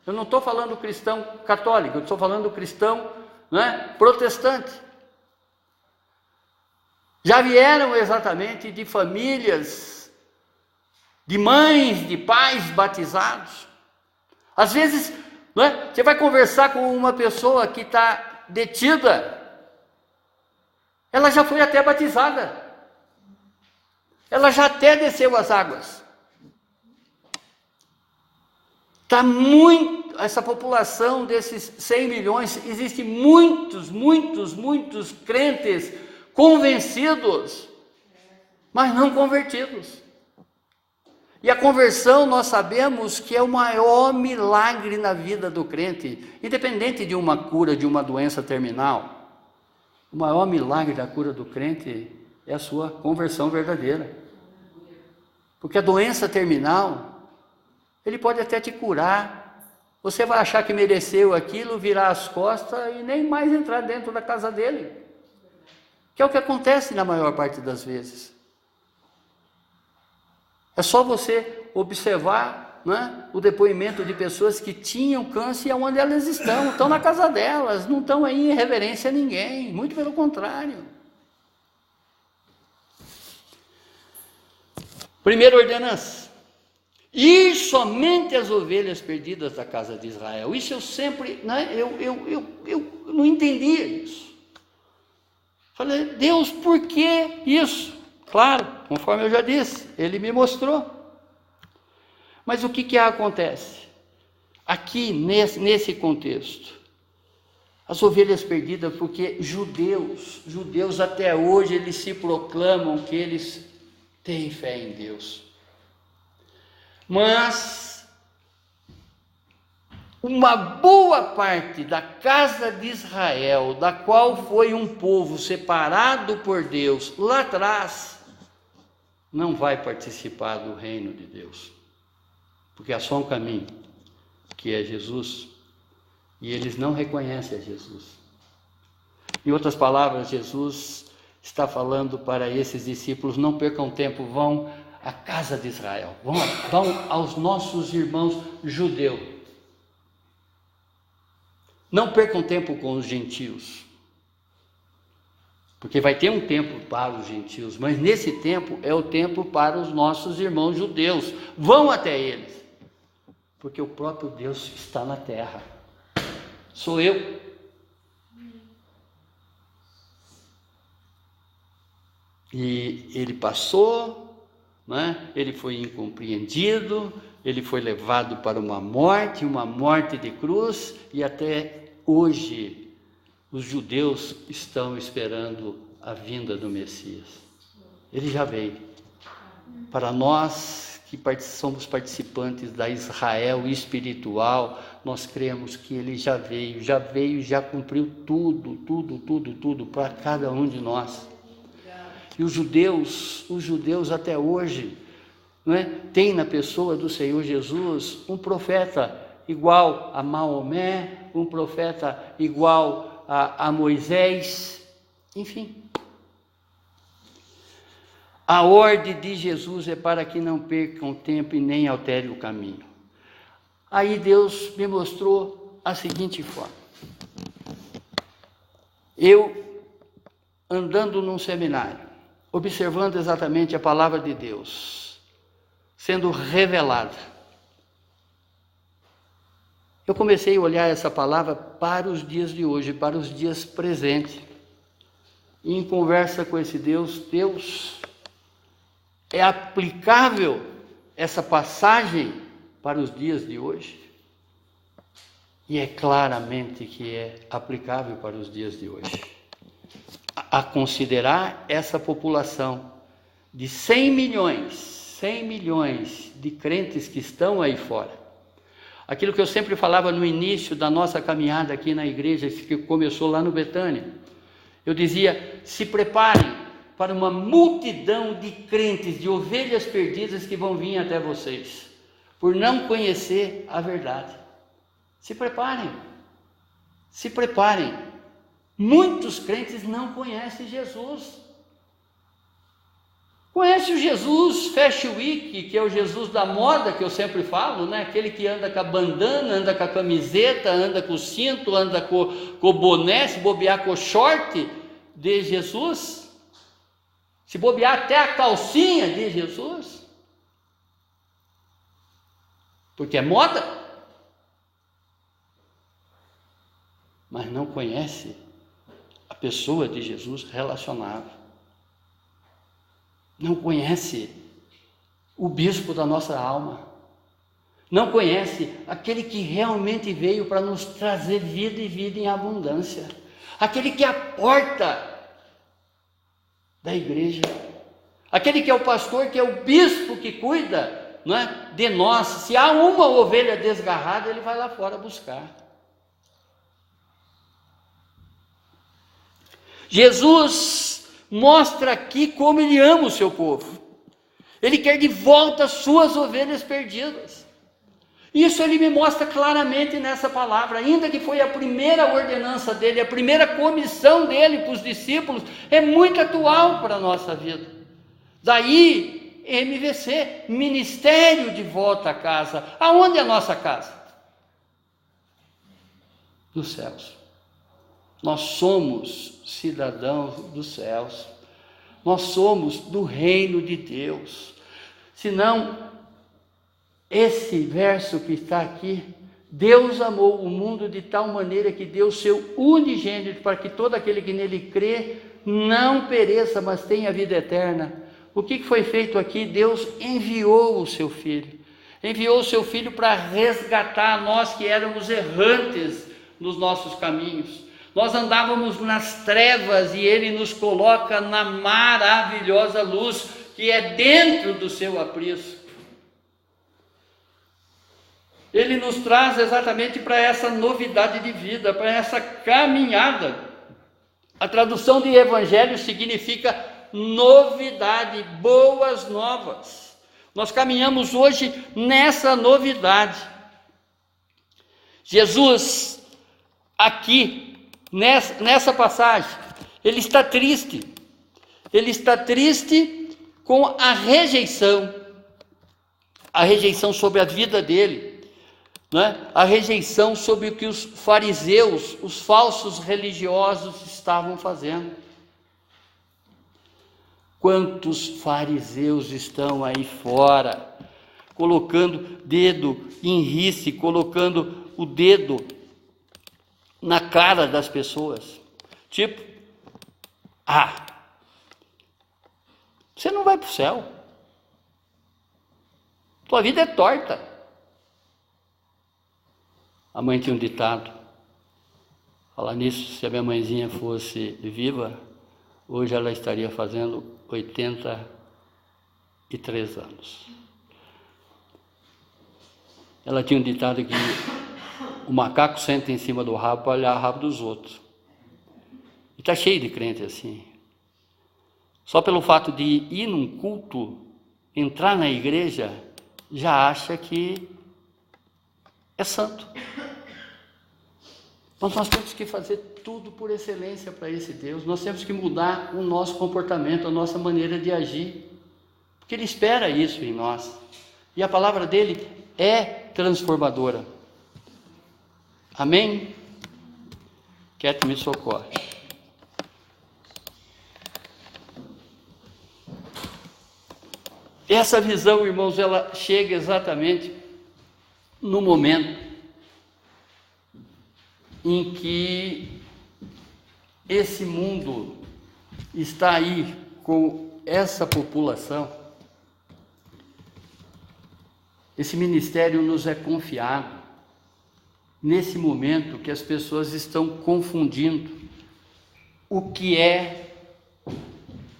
Eu não estou falando cristão católico, eu estou falando cristão, né, protestante. Já vieram exatamente de famílias, de mães, de pais batizados. Às vezes, né, você vai conversar com uma pessoa que está detida, ela já foi até batizada, ela já até desceu as águas. Está muito, essa população desses 100 milhões, existem muitos crentes convencidos, mas não convertidos. E a conversão nós sabemos que é o maior milagre na vida do crente, independente de uma cura de uma doença terminal. O maior milagre da cura do crente é a sua conversão verdadeira. Porque a doença terminal, ele pode até te curar. Você vai achar que mereceu aquilo, virar as costas e nem mais entrar dentro da casa dele. Que é o que acontece na maior parte das vezes. É só você observar, né, o depoimento de pessoas que tinham câncer e onde elas estão na casa delas, não estão aí em reverência a ninguém, muito pelo contrário. Primeira ordenança: ir somente as ovelhas perdidas da casa de Israel. Isso eu sempre, né, eu não entendia isso. Falei, Deus, por que isso? Claro, conforme eu já disse, Ele me mostrou. Mas o que acontece? Aqui, nesse contexto, as ovelhas perdidas, porque judeus até hoje, eles se proclamam que eles têm fé em Deus. Mas uma boa parte da casa de Israel, da qual foi um povo separado por Deus lá atrás, não vai participar do reino de Deus. Porque há só um caminho, que é Jesus, e eles não reconhecem a Jesus. Em outras palavras, Jesus está falando para esses discípulos: não percam tempo, vão à casa de Israel, vão aos nossos irmãos judeus. Não percam tempo com os gentios, porque vai ter um tempo para os gentios, mas nesse tempo é o tempo para os nossos irmãos judeus. Vão até eles, porque o próprio Deus está na terra. Sou eu. E ele passou né? Ele foi incompreendido, ele foi levado para uma morte de cruz, e até hoje os judeus estão esperando a vinda do Messias. Ele já veio. Para nós que somos participantes da Israel espiritual, nós cremos que ele já veio, já cumpriu tudo para cada um de nós. E os judeus até hoje, não é, tem na pessoa do Senhor Jesus um profeta igual a Maomé, um profeta igual a Moisés, enfim. A ordem de Jesus é para que não percam tempo e nem altere o caminho. Aí Deus me mostrou a seguinte forma. Eu, andando num seminário, observando exatamente a palavra de Deus, sendo revelada, eu comecei a olhar essa palavra para os dias de hoje, para os dias presentes. E em conversa com esse Deus, é aplicável essa passagem para os dias de hoje? E é claramente que é aplicável para os dias de hoje. A considerar essa população de 100 milhões de crentes que estão aí fora. Aquilo que eu sempre falava no início da nossa caminhada aqui na igreja, que começou lá no Betânia. Eu dizia, se preparem para uma multidão de crentes, de ovelhas perdidas que vão vir até vocês, por não conhecer a verdade. Se preparem. Muitos crentes não conhecem Jesus. Conhece o Jesus Fashion Week, que é o Jesus da moda, que eu sempre falo, né? Aquele que anda com a bandana, anda com a camiseta, anda com o cinto, anda com o boné, se bobear com o short de Jesus. Se bobear até a calcinha de Jesus, porque é moda, mas não conhece a pessoa de Jesus relacionável, não conhece o bispo da nossa alma, não conhece aquele que realmente veio para nos trazer vida e vida em abundância, aquele que é a porta da igreja, aquele que é o pastor, que é o bispo que cuida, não é, de nós. Se há uma ovelha desgarrada, ele vai lá fora buscar. Jesus mostra aqui como ele ama o seu povo. Ele quer de volta as suas ovelhas perdidas. Isso ele me mostra claramente nessa palavra, ainda que foi a primeira ordenança dele, a primeira comissão dele para os discípulos, é muito atual para a nossa vida. Daí, MVC, Ministério de Volta à Casa. Aonde é a nossa casa? Nos céus. Nós somos cidadãos dos céus. Nós somos do reino de Deus. Senão, esse verso que está aqui, Deus amou o mundo de tal maneira que deu seu unigênito para que todo aquele que nele crê não pereça, mas tenha vida eterna. O que foi feito aqui? Deus enviou o seu Filho. Enviou o seu Filho para resgatar nós que éramos errantes nos nossos caminhos. Nós andávamos nas trevas e Ele nos coloca na maravilhosa luz que é dentro do seu aprisco. Ele nos traz exatamente para essa novidade de vida, para essa caminhada. A tradução de evangelho significa novidade, boas novas. Nós caminhamos hoje nessa novidade. Jesus, aqui, nessa passagem, ele está triste. Ele está triste com a rejeição sobre a vida dele. A rejeição sobre o que os fariseus, os falsos religiosos estavam fazendo. Quantos fariseus estão aí fora, colocando dedo em rice, colocando o dedo na cara das pessoas. Tipo, você não vai para o céu. Tua vida é torta. A mãe tinha um ditado. Falar nisso, se a minha mãezinha fosse viva, hoje ela estaria fazendo 83 anos. Ela tinha um ditado que o macaco senta em cima do rabo para olhar o rabo dos outros. E está cheio de crente assim. Só pelo fato de ir num culto, entrar na igreja, já acha que é santo. Mas nós temos que fazer tudo por excelência para esse Deus. Nós temos que mudar o nosso comportamento, a nossa maneira de agir. Porque Ele espera isso em nós. E a palavra dEle é transformadora. Amém? Quer me socorre. Essa visão, irmãos, ela chega exatamente no momento em que esse mundo está aí com essa população. Esse ministério nos é confiado nesse momento que as pessoas estão confundindo o que é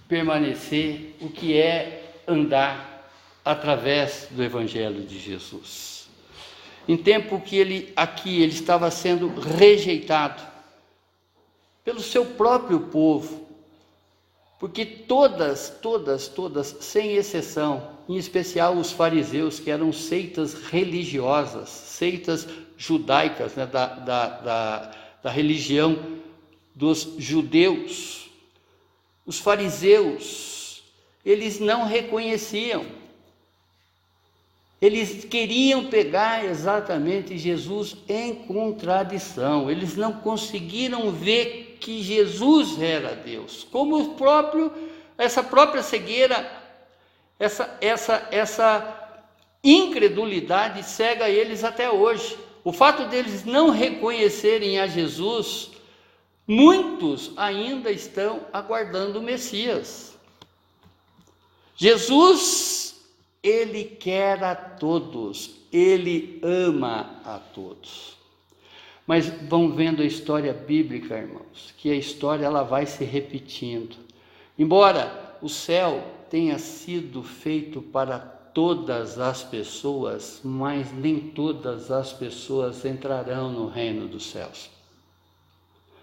permanecer, o que é andar através do Evangelho de Jesus. Em tempo que ele estava sendo rejeitado pelo seu próprio povo, porque todas, sem exceção, em especial os fariseus, que eram seitas religiosas, seitas judaicas, né, da religião dos judeus, os fariseus, eles não reconheciam. Eles queriam pegar exatamente Jesus em contradição. Eles não conseguiram ver que Jesus era Deus. Como essa própria cegueira, essa incredulidade cega eles até hoje. O fato deles não reconhecerem a Jesus, muitos ainda estão aguardando o Messias. Jesus, Ele quer a todos, Ele ama a todos. Mas vão vendo a história bíblica, irmãos, que a história ela vai se repetindo. Embora o céu tenha sido feito para todas as pessoas, mas nem todas as pessoas entrarão no reino dos céus.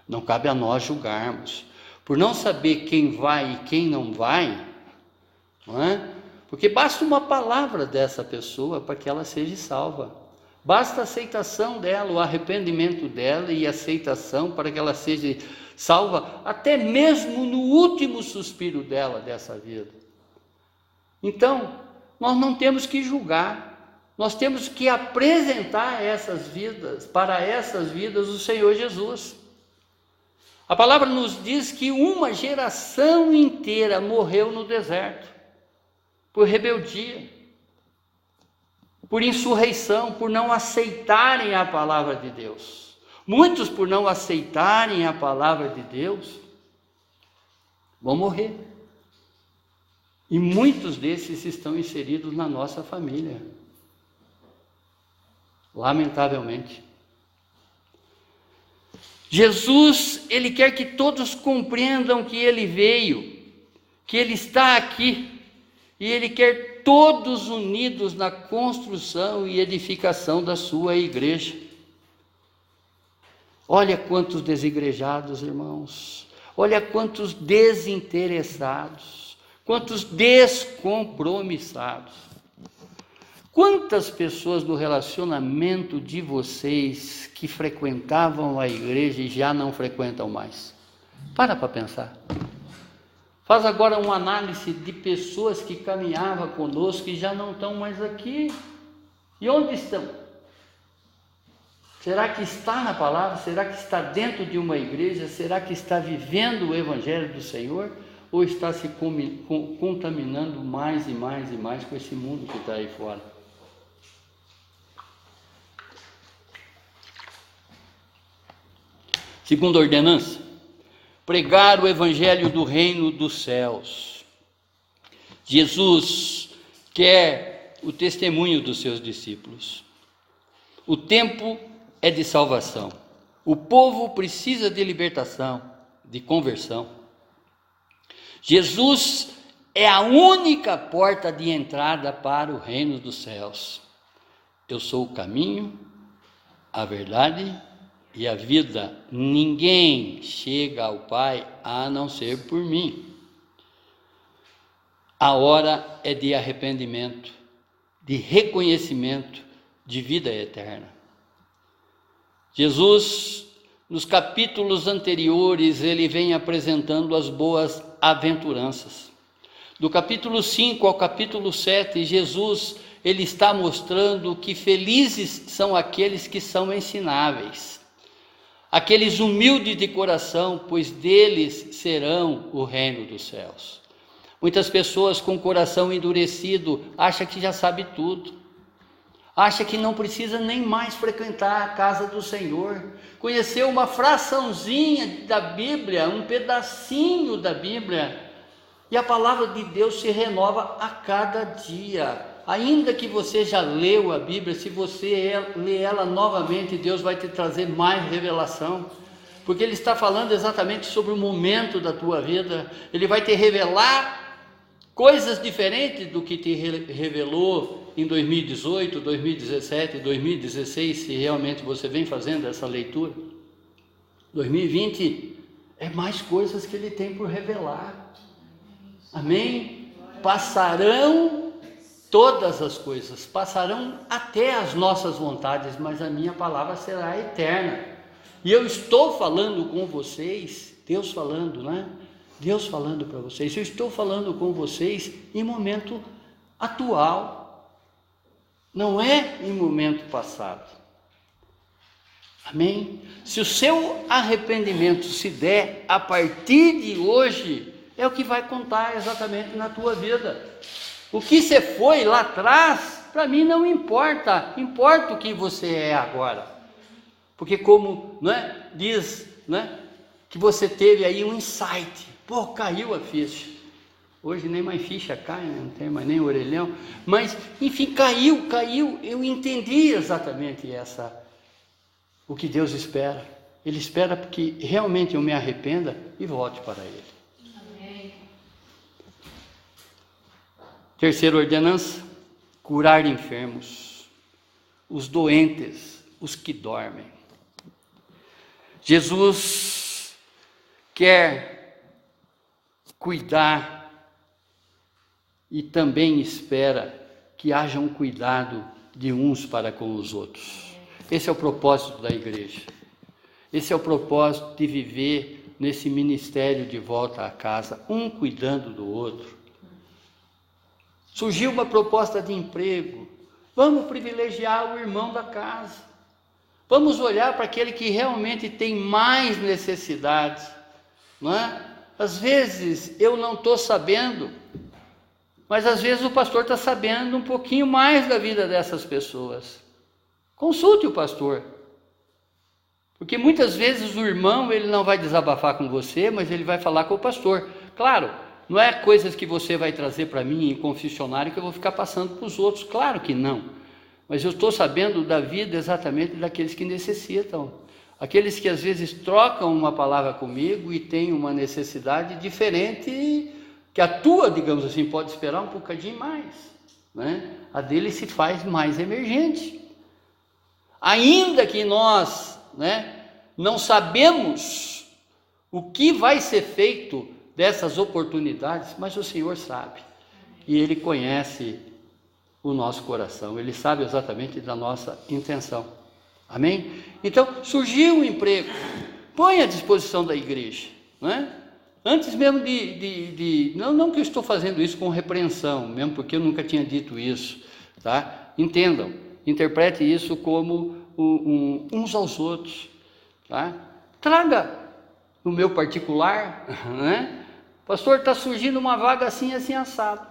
Não cabe a nós julgarmos. Por não saber quem vai e quem não vai, não é? Porque basta uma palavra dessa pessoa para que ela seja salva. Basta a aceitação dela, o arrependimento dela e a aceitação para que ela seja salva, até mesmo no último suspiro dela, dessa vida. Então, nós não temos que julgar, nós temos que apresentar para essas vidas o Senhor Jesus. A palavra nos diz que uma geração inteira morreu no deserto, por rebeldia, por insurreição, por não aceitarem a palavra de Deus. Muitos, por não aceitarem a palavra de Deus, vão morrer. E muitos desses estão inseridos na nossa família. Lamentavelmente. Jesus, Ele quer que todos compreendam que Ele veio, que Ele está aqui. E Ele quer todos unidos na construção e edificação da sua igreja. Olha quantos desigrejados, irmãos. Olha quantos desinteressados. Quantos descompromissados. Quantas pessoas no relacionamento de vocês que frequentavam a igreja e já não frequentam mais? Para pensar. Faz agora uma análise de pessoas que caminhavam conosco e já não estão mais aqui. E onde estão? Será que está na palavra? Será que está dentro de uma igreja? Será que está vivendo o Evangelho do Senhor? Ou está se contaminando mais e mais e mais com esse mundo que está aí fora? Segunda ordenança, pregar o Evangelho do reino dos céus. Jesus quer o testemunho dos seus discípulos. O tempo é de salvação. O povo precisa de libertação, de conversão. Jesus é a única porta de entrada para o reino dos céus. Eu sou o caminho, a verdade e a vida. Ninguém chega ao Pai a não ser por mim. A hora é de arrependimento, de reconhecimento, de vida eterna. Jesus, nos capítulos anteriores, ele vem apresentando as boas aventuranças. Do capítulo 5 ao capítulo 7, Jesus, ele está mostrando que felizes são aqueles que são ensináveis, aqueles humildes de coração, pois deles serão o reino dos céus. Muitas pessoas com o coração endurecido acham que já sabe tudo, acham que não precisa nem mais frequentar a casa do Senhor, conhecer uma fraçãozinha da Bíblia, um pedacinho da Bíblia, e a palavra de Deus se renova a cada dia. Ainda que você já leu a Bíblia, se você ler ela novamente, Deus vai te trazer mais revelação, porque Ele está falando exatamente sobre o momento da tua vida. Ele vai te revelar coisas diferentes do que te revelou em 2018, 2017, 2016, se realmente você vem fazendo essa leitura. 2020 é mais coisas que Ele tem por revelar. Amém? Passarão todas as coisas, passarão até as nossas vontades, mas a minha palavra será eterna. E eu estou falando com vocês, Deus falando, né? Deus falando para vocês, eu estou falando com vocês em momento atual, não é em momento passado. Amém? Se o seu arrependimento se der a partir de hoje, é o que vai contar exatamente na tua vida. O que você foi lá atrás, para mim não importa, importa o que você é agora. Porque como, né, diz, né, que você teve aí um insight, pô, caiu a ficha. Hoje nem mais ficha cai, né? Não tem mais nem orelhão, mas enfim, caiu, eu entendi exatamente o que Deus espera. Ele espera que realmente eu me arrependa e volte para Ele. Amém. Terceira ordenança, curar enfermos, os doentes, os que dormem. Jesus quer cuidar e também espera que haja um cuidado de uns para com os outros. Esse é o propósito da igreja. Esse é o propósito de viver nesse ministério de volta à casa, um cuidando do outro. Surgiu uma proposta de emprego. Vamos privilegiar o irmão da casa. Vamos olhar para aquele que realmente tem mais necessidade, não é? Às vezes eu não estou sabendo, mas às vezes o pastor está sabendo um pouquinho mais da vida dessas pessoas. Consulte o pastor, porque muitas vezes o irmão ele não vai desabafar com você, mas ele vai falar com o pastor. Claro, não é coisas que você vai trazer para mim em confessionário que eu vou ficar passando para os outros, claro que não. Mas eu estou sabendo da vida exatamente daqueles que necessitam. Aqueles que às vezes trocam uma palavra comigo e têm uma necessidade diferente, que a tua, digamos assim, pode esperar um bocadinho mais, né? A dele se faz mais emergente. Ainda que nós, né, não sabemos o que vai ser feito dessas oportunidades, mas o Senhor sabe. E Ele conhece o nosso coração, Ele sabe exatamente da nossa intenção. Amém? Então, surgiu um emprego, põe à disposição da igreja, né? Antes mesmo não que eu estou fazendo isso com repreensão, mesmo porque eu nunca tinha dito isso, tá? Entendam, interprete isso como uns aos outros, tá? Traga no meu particular, né? Pastor, está surgindo uma vaga assim, assim, assado,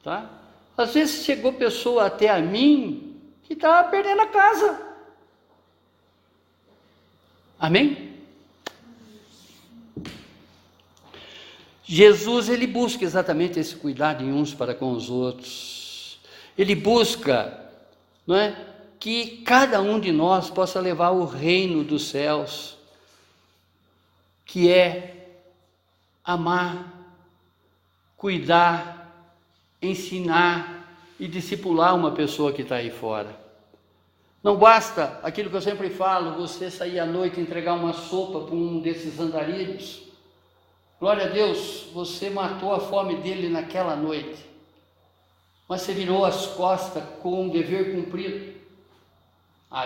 tá? Às vezes chegou pessoa até a mim que estava perdendo a casa. Amém? Jesus, ele busca exatamente esse cuidado em uns para com os outros. Ele busca, não é, que cada um de nós possa levar o reino dos céus, que é amar, cuidar, ensinar e discipular uma pessoa que está aí fora. Não basta aquilo que eu sempre falo, você sair à noite e entregar uma sopa para um desses andarilhos. Glória a Deus, você matou a fome dele naquela noite, mas você virou as costas com um dever cumprido.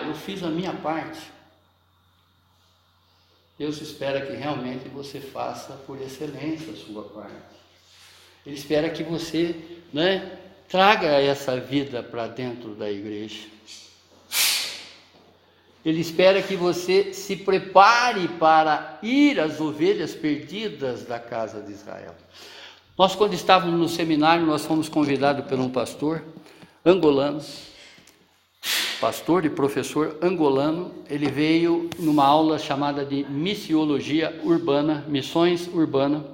Eu fiz a minha parte. Deus espera que realmente você faça por excelência a sua parte. Ele espera que você, né, traga essa vida para dentro da igreja. Ele espera que você se prepare para ir às ovelhas perdidas da casa de Israel. Nós, quando estávamos no seminário, nós fomos convidados por um pastor angolano, pastor e professor angolano. Ele veio numa aula chamada de missiologia urbana, missões urbana.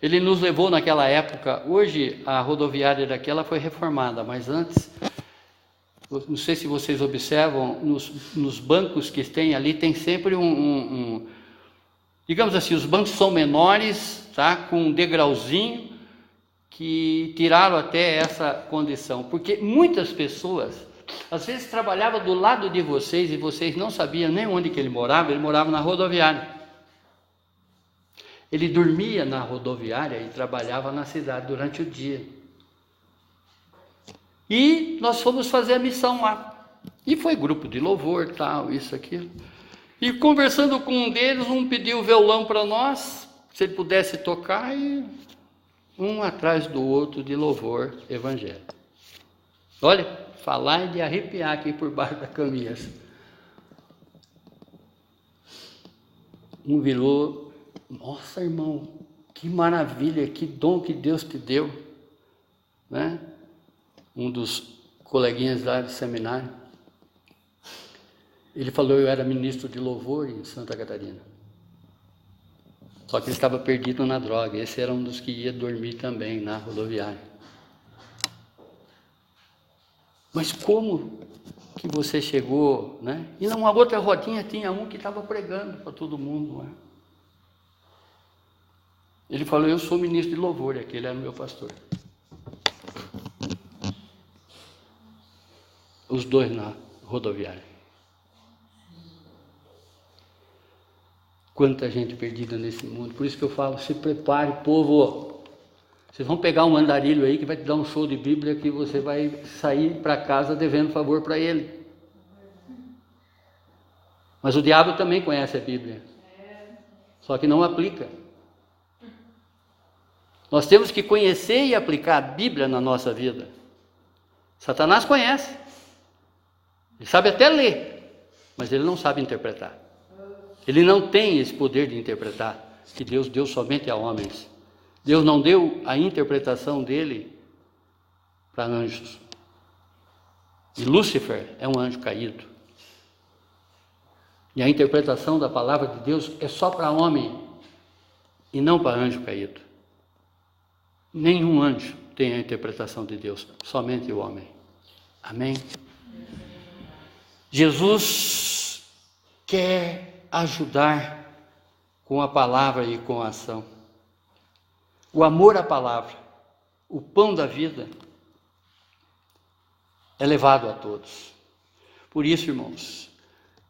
Ele nos levou naquela época. Hoje a rodoviária daquela foi reformada, mas antes, não sei se vocês observam, nos bancos que tem ali, tem sempre digamos assim, os bancos são menores, tá? Com um degrauzinho, que tiraram até essa condição, porque muitas pessoas, às vezes, trabalhavam do lado de vocês e vocês não sabiam nem onde que ele morava na rodoviária. Ele dormia na rodoviária e trabalhava na cidade durante o dia. E nós fomos fazer a missão lá. E foi grupo de louvor, tal, isso, aquilo. E conversando com um deles, um pediu violão para nós, se ele pudesse tocar, e um atrás do outro de louvor evangélico. Olha, falar de arrepiar aqui por baixo da camisa. Um virou, nossa, irmão, que maravilha, que dom que Deus te deu, né? Um dos coleguinhas lá do seminário, ele falou: eu era ministro de louvor em Santa Catarina, só que ele estava perdido na droga. Esse era um dos que ia dormir também na rodoviária. Mas como que você chegou, né? E numa outra rodinha tinha um que estava pregando para todo mundo, né? Ele falou: eu sou ministro de louvor, e aquele era o meu pastor. Os dois na rodoviária. Quanta gente perdida nesse mundo. Por isso que eu falo, se prepare, povo. Vocês vão pegar um andarilho aí que vai te dar um show de Bíblia, que você vai sair para casa devendo favor para ele. Mas o diabo também conhece a Bíblia, só que não aplica. Nós temos que conhecer e aplicar a Bíblia na nossa vida. Satanás conhece, ele sabe até ler, mas ele não sabe interpretar. Ele não tem esse poder de interpretar, que Deus deu somente a homens. Deus não deu a interpretação dele para anjos. E Lúcifer é um anjo caído. E a interpretação da palavra de Deus é só para homem e não para anjo caído. Nenhum anjo tem a interpretação de Deus, somente o homem. Amém? Jesus quer ajudar com a palavra e com a ação. O amor à palavra, o pão da vida, é levado a todos. Por isso, irmãos,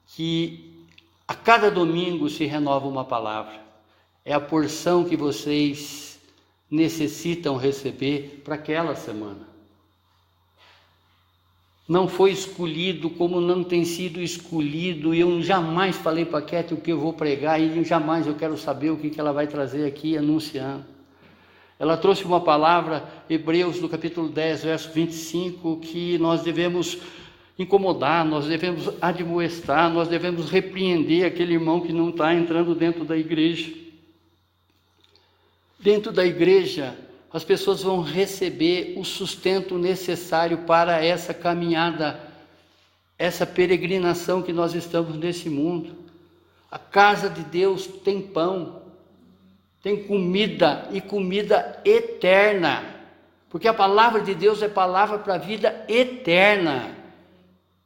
que a cada domingo se renova uma palavra. É a porção que vocês necessitam receber para aquela semana. Não foi escolhido como não tem sido escolhido. Eu jamais falei para a Kétia o que eu vou pregar, e jamais eu quero saber o que ela vai trazer aqui anunciando. Ela trouxe uma palavra, Hebreus, no capítulo 10, verso 25, que nós devemos incomodar, nós devemos admoestar, nós devemos repreender aquele irmão que não está entrando dentro da igreja. Dentro da igreja, as pessoas vão receber o sustento necessário para essa caminhada, essa peregrinação que nós estamos nesse mundo. A casa de Deus tem pão, tem comida, e comida eterna. Porque a palavra de Deus é palavra para a vida eterna.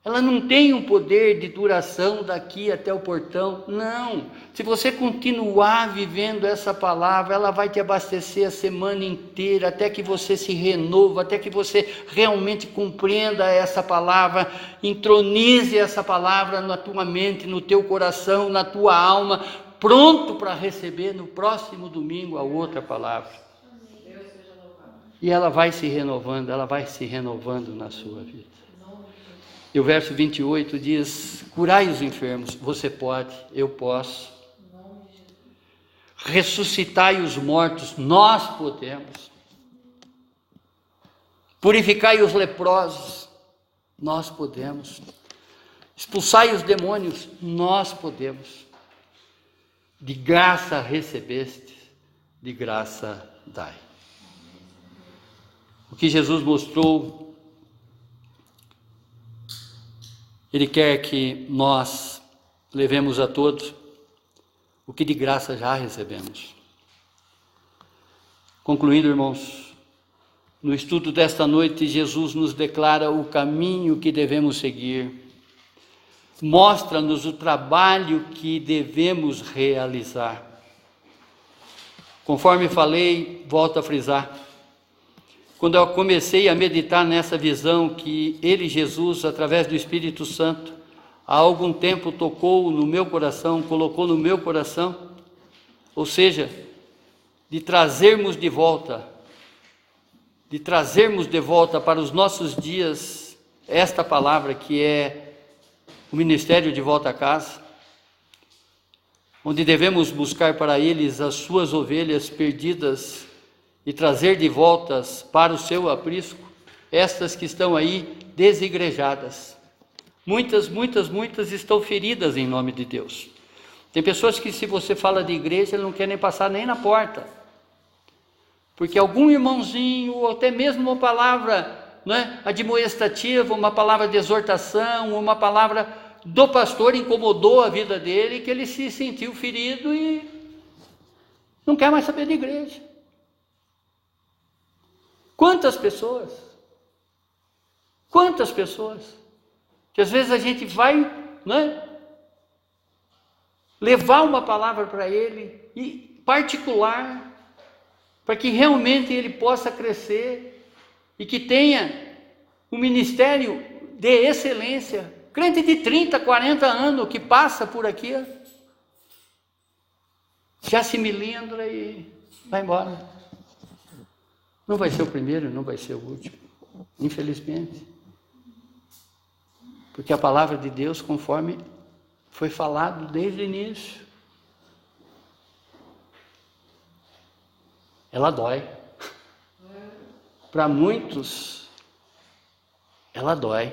Ela não tem um poder de duração daqui até o portão, não. Se você continuar vivendo essa palavra, ela vai te abastecer a semana inteira, até que você se renova, até que você realmente compreenda essa palavra, entronize essa palavra na tua mente, no teu coração, na tua alma, pronto para receber no próximo domingo a outra palavra. E ela vai se renovando na sua vida. E o verso 28 diz: curai os enfermos, você pode, eu posso. Ressuscitai os mortos, nós podemos. Purificai os leprosos, nós podemos. Expulsai os demônios, nós podemos. De graça recebeste, de graça dai. O que Jesus mostrou, Ele quer que nós levemos a todos o que de graça já recebemos. Concluindo, irmãos, no estudo desta noite, Jesus nos declara o caminho que devemos seguir, mostra-nos o trabalho que devemos realizar. Conforme falei, volto a frisar, quando eu comecei a meditar nessa visão que Ele, Jesus, através do Espírito Santo, há algum tempo tocou no meu coração, colocou no meu coração, ou seja, de trazermos de volta para os nossos dias esta palavra que é o ministério de volta a casa, onde devemos buscar para eles as suas ovelhas perdidas e trazer de voltas para o seu aprisco estas que estão aí desigrejadas. Muitas estão feridas em nome de Deus. Tem pessoas que, se você fala de igreja, não querem passar nem na porta, porque algum irmãozinho, ou até mesmo uma palavra, né, admoestativa, uma palavra de exortação, uma palavra do pastor incomodou a vida dele, que ele se sentiu ferido e não quer mais saber de igreja. Quantas pessoas que às vezes a gente vai, né, levar uma palavra para ele, e particular, para que realmente ele possa crescer e que tenha um ministério de excelência. Crente de 30, 40 anos que passa por aqui, já se milindra e vai embora. Não vai ser o primeiro, não vai ser o último, infelizmente. Porque a palavra de Deus, conforme foi falado desde o início, ela dói. Para muitos, ela dói.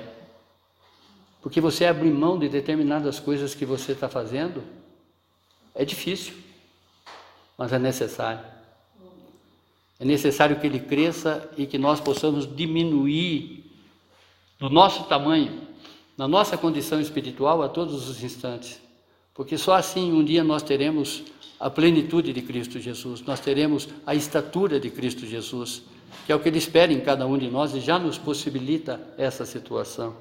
Porque você abrir mão de determinadas coisas que você está fazendo, é difícil, mas é necessário. É necessário que ele cresça e que nós possamos diminuir do nosso tamanho, na nossa condição espiritual a todos os instantes. Porque só assim um dia nós teremos a plenitude de Cristo Jesus, nós teremos a estatura de Cristo Jesus, que é o que Ele espera em cada um de nós e já nos possibilita essa situação.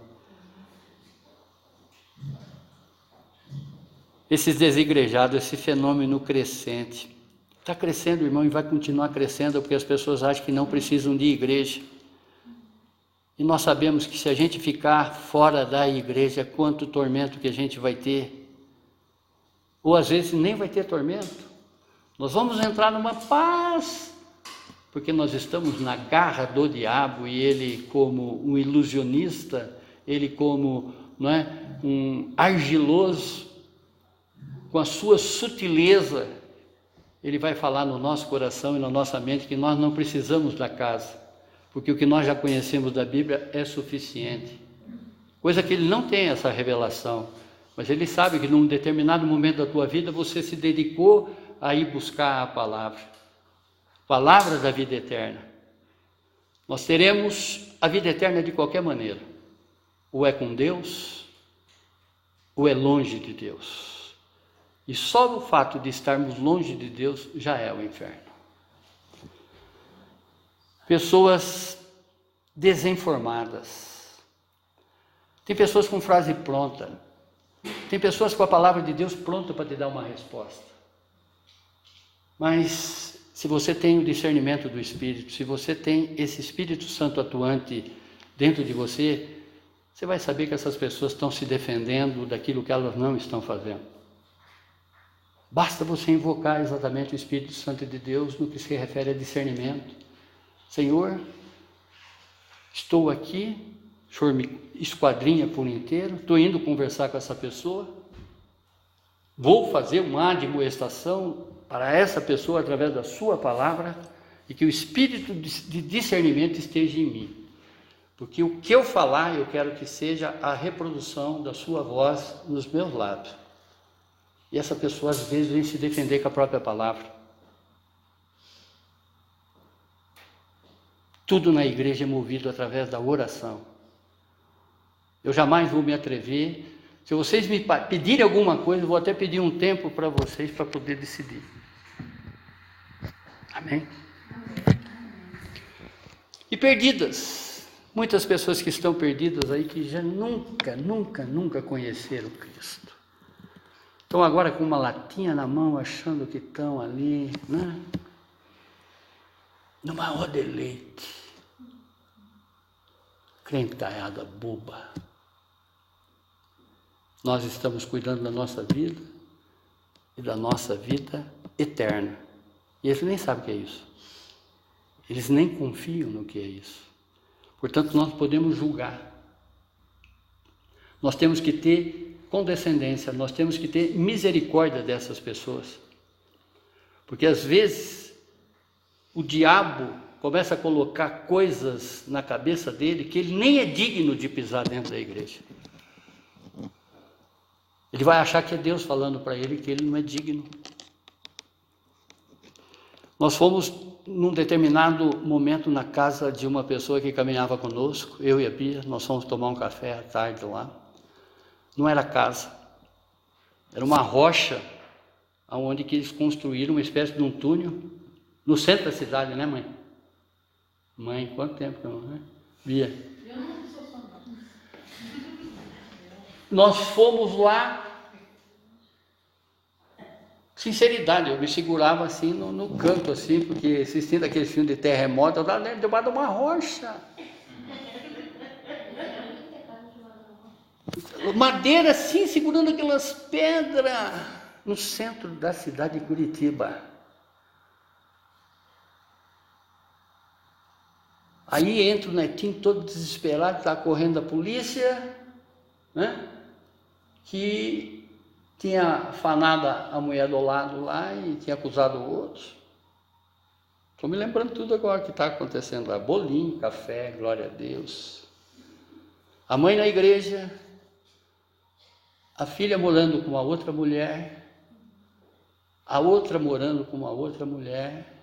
Esses desigrejados, esse fenômeno crescente, está crescendo, irmão, e vai continuar crescendo, porque as pessoas acham que não precisam de igreja. E nós sabemos que se a gente ficar fora da igreja, quanto tormento que a gente vai ter. Ou às vezes nem vai ter tormento. Nós vamos entrar numa paz, porque nós estamos na garra do diabo, e ele, como um ilusionista, ele como, não é, um argiloso, com a sua sutileza, ele vai falar no nosso coração e na nossa mente que nós não precisamos da casa, porque o que nós já conhecemos da Bíblia é suficiente. Coisa que ele não tem essa revelação, mas ele sabe que num determinado momento da tua vida você se dedicou a ir buscar a palavra da vida eterna. Nós teremos a vida eterna de qualquer maneira, ou é com Deus, ou é longe de Deus. E só o fato de estarmos longe de Deus já é o inferno. pessoas desinformadas. Tem pessoas com frase pronta. Tem pessoas com a palavra de Deus pronta para te dar uma resposta. Mas se você tem o discernimento do Espírito, se você tem esse Espírito Santo atuante dentro de você, você vai saber que essas pessoas estão se defendendo daquilo que elas não estão fazendo. Basta você invocar exatamente o Espírito Santo de Deus no que se refere a discernimento. Senhor, estou aqui, o Senhor me esquadrinha por inteiro, estou indo conversar com essa pessoa, vou fazer uma admoestação para essa pessoa através da sua palavra e que o espírito de discernimento esteja em mim. Porque o que eu falar, eu quero que seja a reprodução da sua voz nos meus lábios. E essa pessoa às vezes vem se defender com a própria palavra. Tudo na igreja é movido através da oração. Eu jamais vou me atrever. Se vocês me pedirem alguma coisa, eu vou até pedir um tempo para vocês para poder decidir. Amém? E perdidas. Muitas pessoas que estão perdidas aí, que já nunca conheceram Cristo. Estão agora com uma latinha na mão, achando que estão ali, né? No maior deleite. Crentalhada boba. Nós estamos cuidando da nossa vida e da nossa vida eterna. E eles nem sabem o que é isso. Eles nem confiam no que é isso. Portanto, nós podemos julgar. Nós temos que ter condescendência, nós temos que ter misericórdia dessas pessoas. Porque às vezes o diabo começa a colocar coisas na cabeça dele que ele nem é digno de pisar dentro da igreja. Ele vai achar que é Deus falando para ele que ele não é digno. Nós fomos num determinado momento na casa de uma pessoa que caminhava conosco, eu e a Bia, nós fomos tomar um café à tarde lá. Não era casa, era uma rocha onde que eles construíram uma espécie de um túnel no centro da cidade, né, mãe? Mãe, quanto tempo que não, né? Bia? Eu não sou sua mãe. Nós fomos lá, sinceridade, eu me segurava assim no canto, assim, porque assistindo aquele filme de terremoto, eu estava debaixo de uma rocha. Madeira assim, segurando aquelas pedras, no centro da cidade de Curitiba. Aí entra o netinho todo desesperado, está correndo da polícia, né? Que tinha afanado a mulher do lado lá e tinha acusado o outro. Estou me lembrando tudo agora que está acontecendo lá. Bolinho, café, glória a Deus. A mãe na igreja, a filha morando com uma outra mulher, a outra morando com uma outra mulher,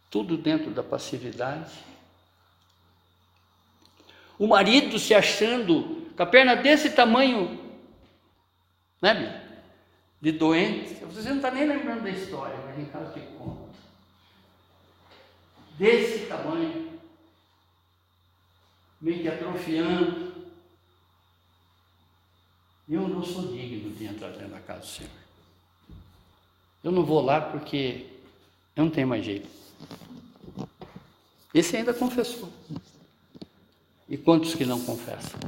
tudo dentro da passividade. O marido se achando com a perna desse tamanho, né, Bia? De doente. Você não está nem lembrando da história, mas em casa te conto. Desse tamanho, meio que atrofiando. Eu não sou digno de entrar dentro da casa do Senhor. Eu não vou lá porque eu não tenho mais jeito. Esse ainda confessou. E quantos que não confessam?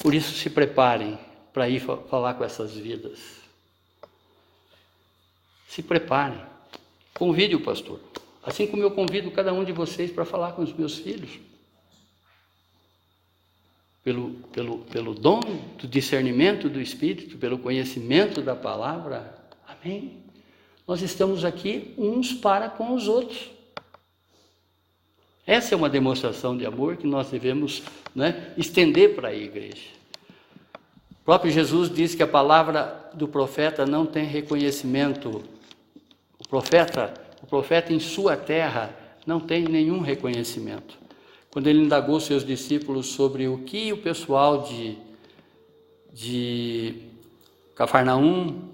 Por isso se preparem para ir falar com essas vidas. Se preparem. Convide o pastor. Assim como eu convido cada um de vocês para falar com os meus filhos. Pelo dom do discernimento do Espírito, pelo conhecimento da palavra. Amém? Nós estamos aqui uns para com os outros. Essa é uma demonstração de amor que nós devemos, né, estender para a igreja. O próprio Jesus disse que a palavra do profeta não tem reconhecimento. O profeta em sua terra não tem nenhum reconhecimento. Quando ele indagou seus discípulos sobre o que o pessoal de Cafarnaum,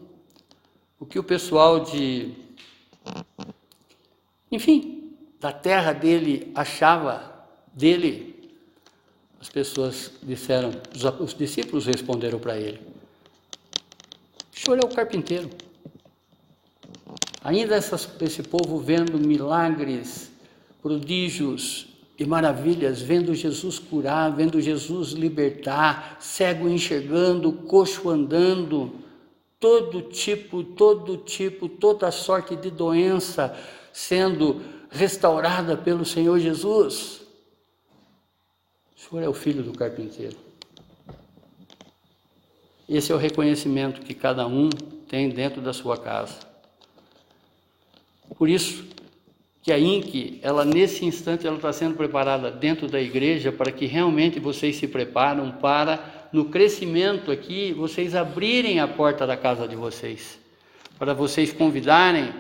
o que o pessoal de enfim, da terra dele, achava dele. As pessoas disseram, os discípulos responderam para ele: o senhor é o carpinteiro. Ainda esse povo vendo milagres, prodígios e maravilhas, vendo Jesus curar, vendo Jesus libertar, cego enxergando, coxo andando, toda sorte de doença sendo restaurada pelo Senhor Jesus. O Senhor é o filho do carpinteiro. Esse é o reconhecimento que cada um tem dentro da sua casa. Por isso que a INC, ela nesse instante, ela está sendo preparada dentro da igreja para que realmente vocês se preparam para, no crescimento aqui, vocês abrirem a porta da casa de vocês, para vocês convidarem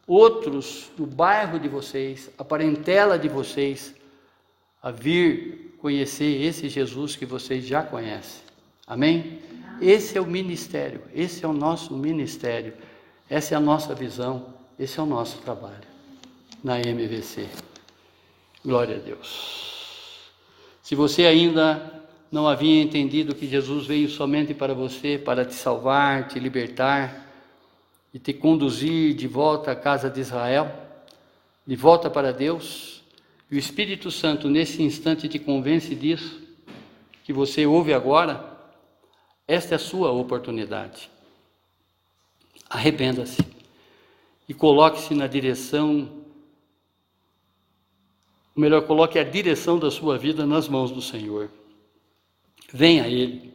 outros do bairro de vocês, a parentela de vocês, a vir conhecer esse Jesus que vocês já conhecem. Amém? Esse é o ministério, esse é o nosso ministério, essa é a nossa visão, esse é o nosso trabalho na MVC. Glória a Deus. Se você ainda não havia entendido que Jesus veio somente para você, para te salvar, te libertar e te conduzir de volta à casa de Israel, de volta para Deus, e o Espírito Santo nesse instante te convence disso, que você ouve agora, esta é a sua oportunidade. Arrependa-se e coloque-se na direção, ou melhor, coloque a direção da sua vida nas mãos do Senhor. Venha a Ele,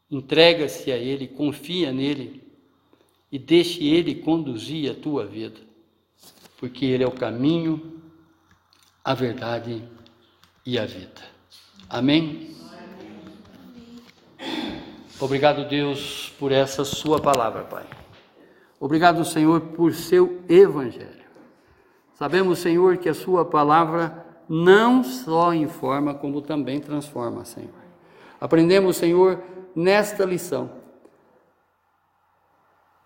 entrega-se a Ele, confia nele e deixe Ele conduzir a tua vida, porque Ele é o caminho, a verdade e a vida. Amém? Obrigado, Deus, por essa sua palavra, Pai. Obrigado, Senhor, por seu evangelho. Sabemos, Senhor, que a sua palavra não só informa, como também transforma, Senhor. Aprendemos, Senhor, nesta lição,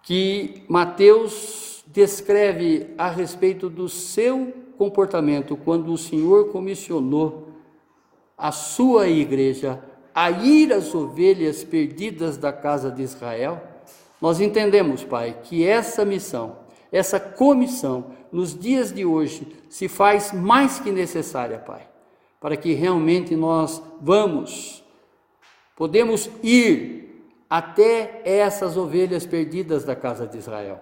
que Mateus descreve a respeito do seu comportamento quando o Senhor comissionou a sua igreja a ir às ovelhas perdidas da casa de Israel. Nós entendemos, Pai, que essa missão, essa comissão, nos dias de hoje, se faz mais que necessária, Pai, para que realmente nós podemos ir até essas ovelhas perdidas da casa de Israel,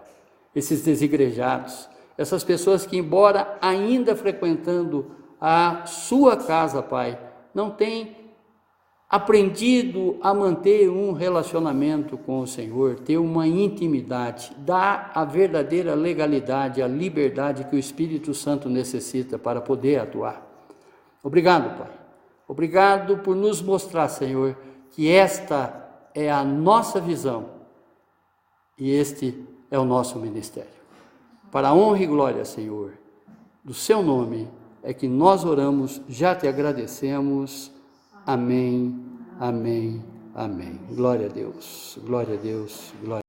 esses desigrejados, essas pessoas que, embora ainda frequentando a sua casa, Pai, não têm aprendido a manter um relacionamento com o Senhor, ter uma intimidade, dar a verdadeira legalidade, a liberdade que o Espírito Santo necessita para poder atuar. Obrigado, Pai. Obrigado por nos mostrar, Senhor, que esta é a nossa visão e este é o nosso ministério. Para a honra e glória, Senhor, do seu nome é que nós oramos, já te agradecemos. Amém, amém, amém. Glória a Deus, glória a Deus, glória a Deus.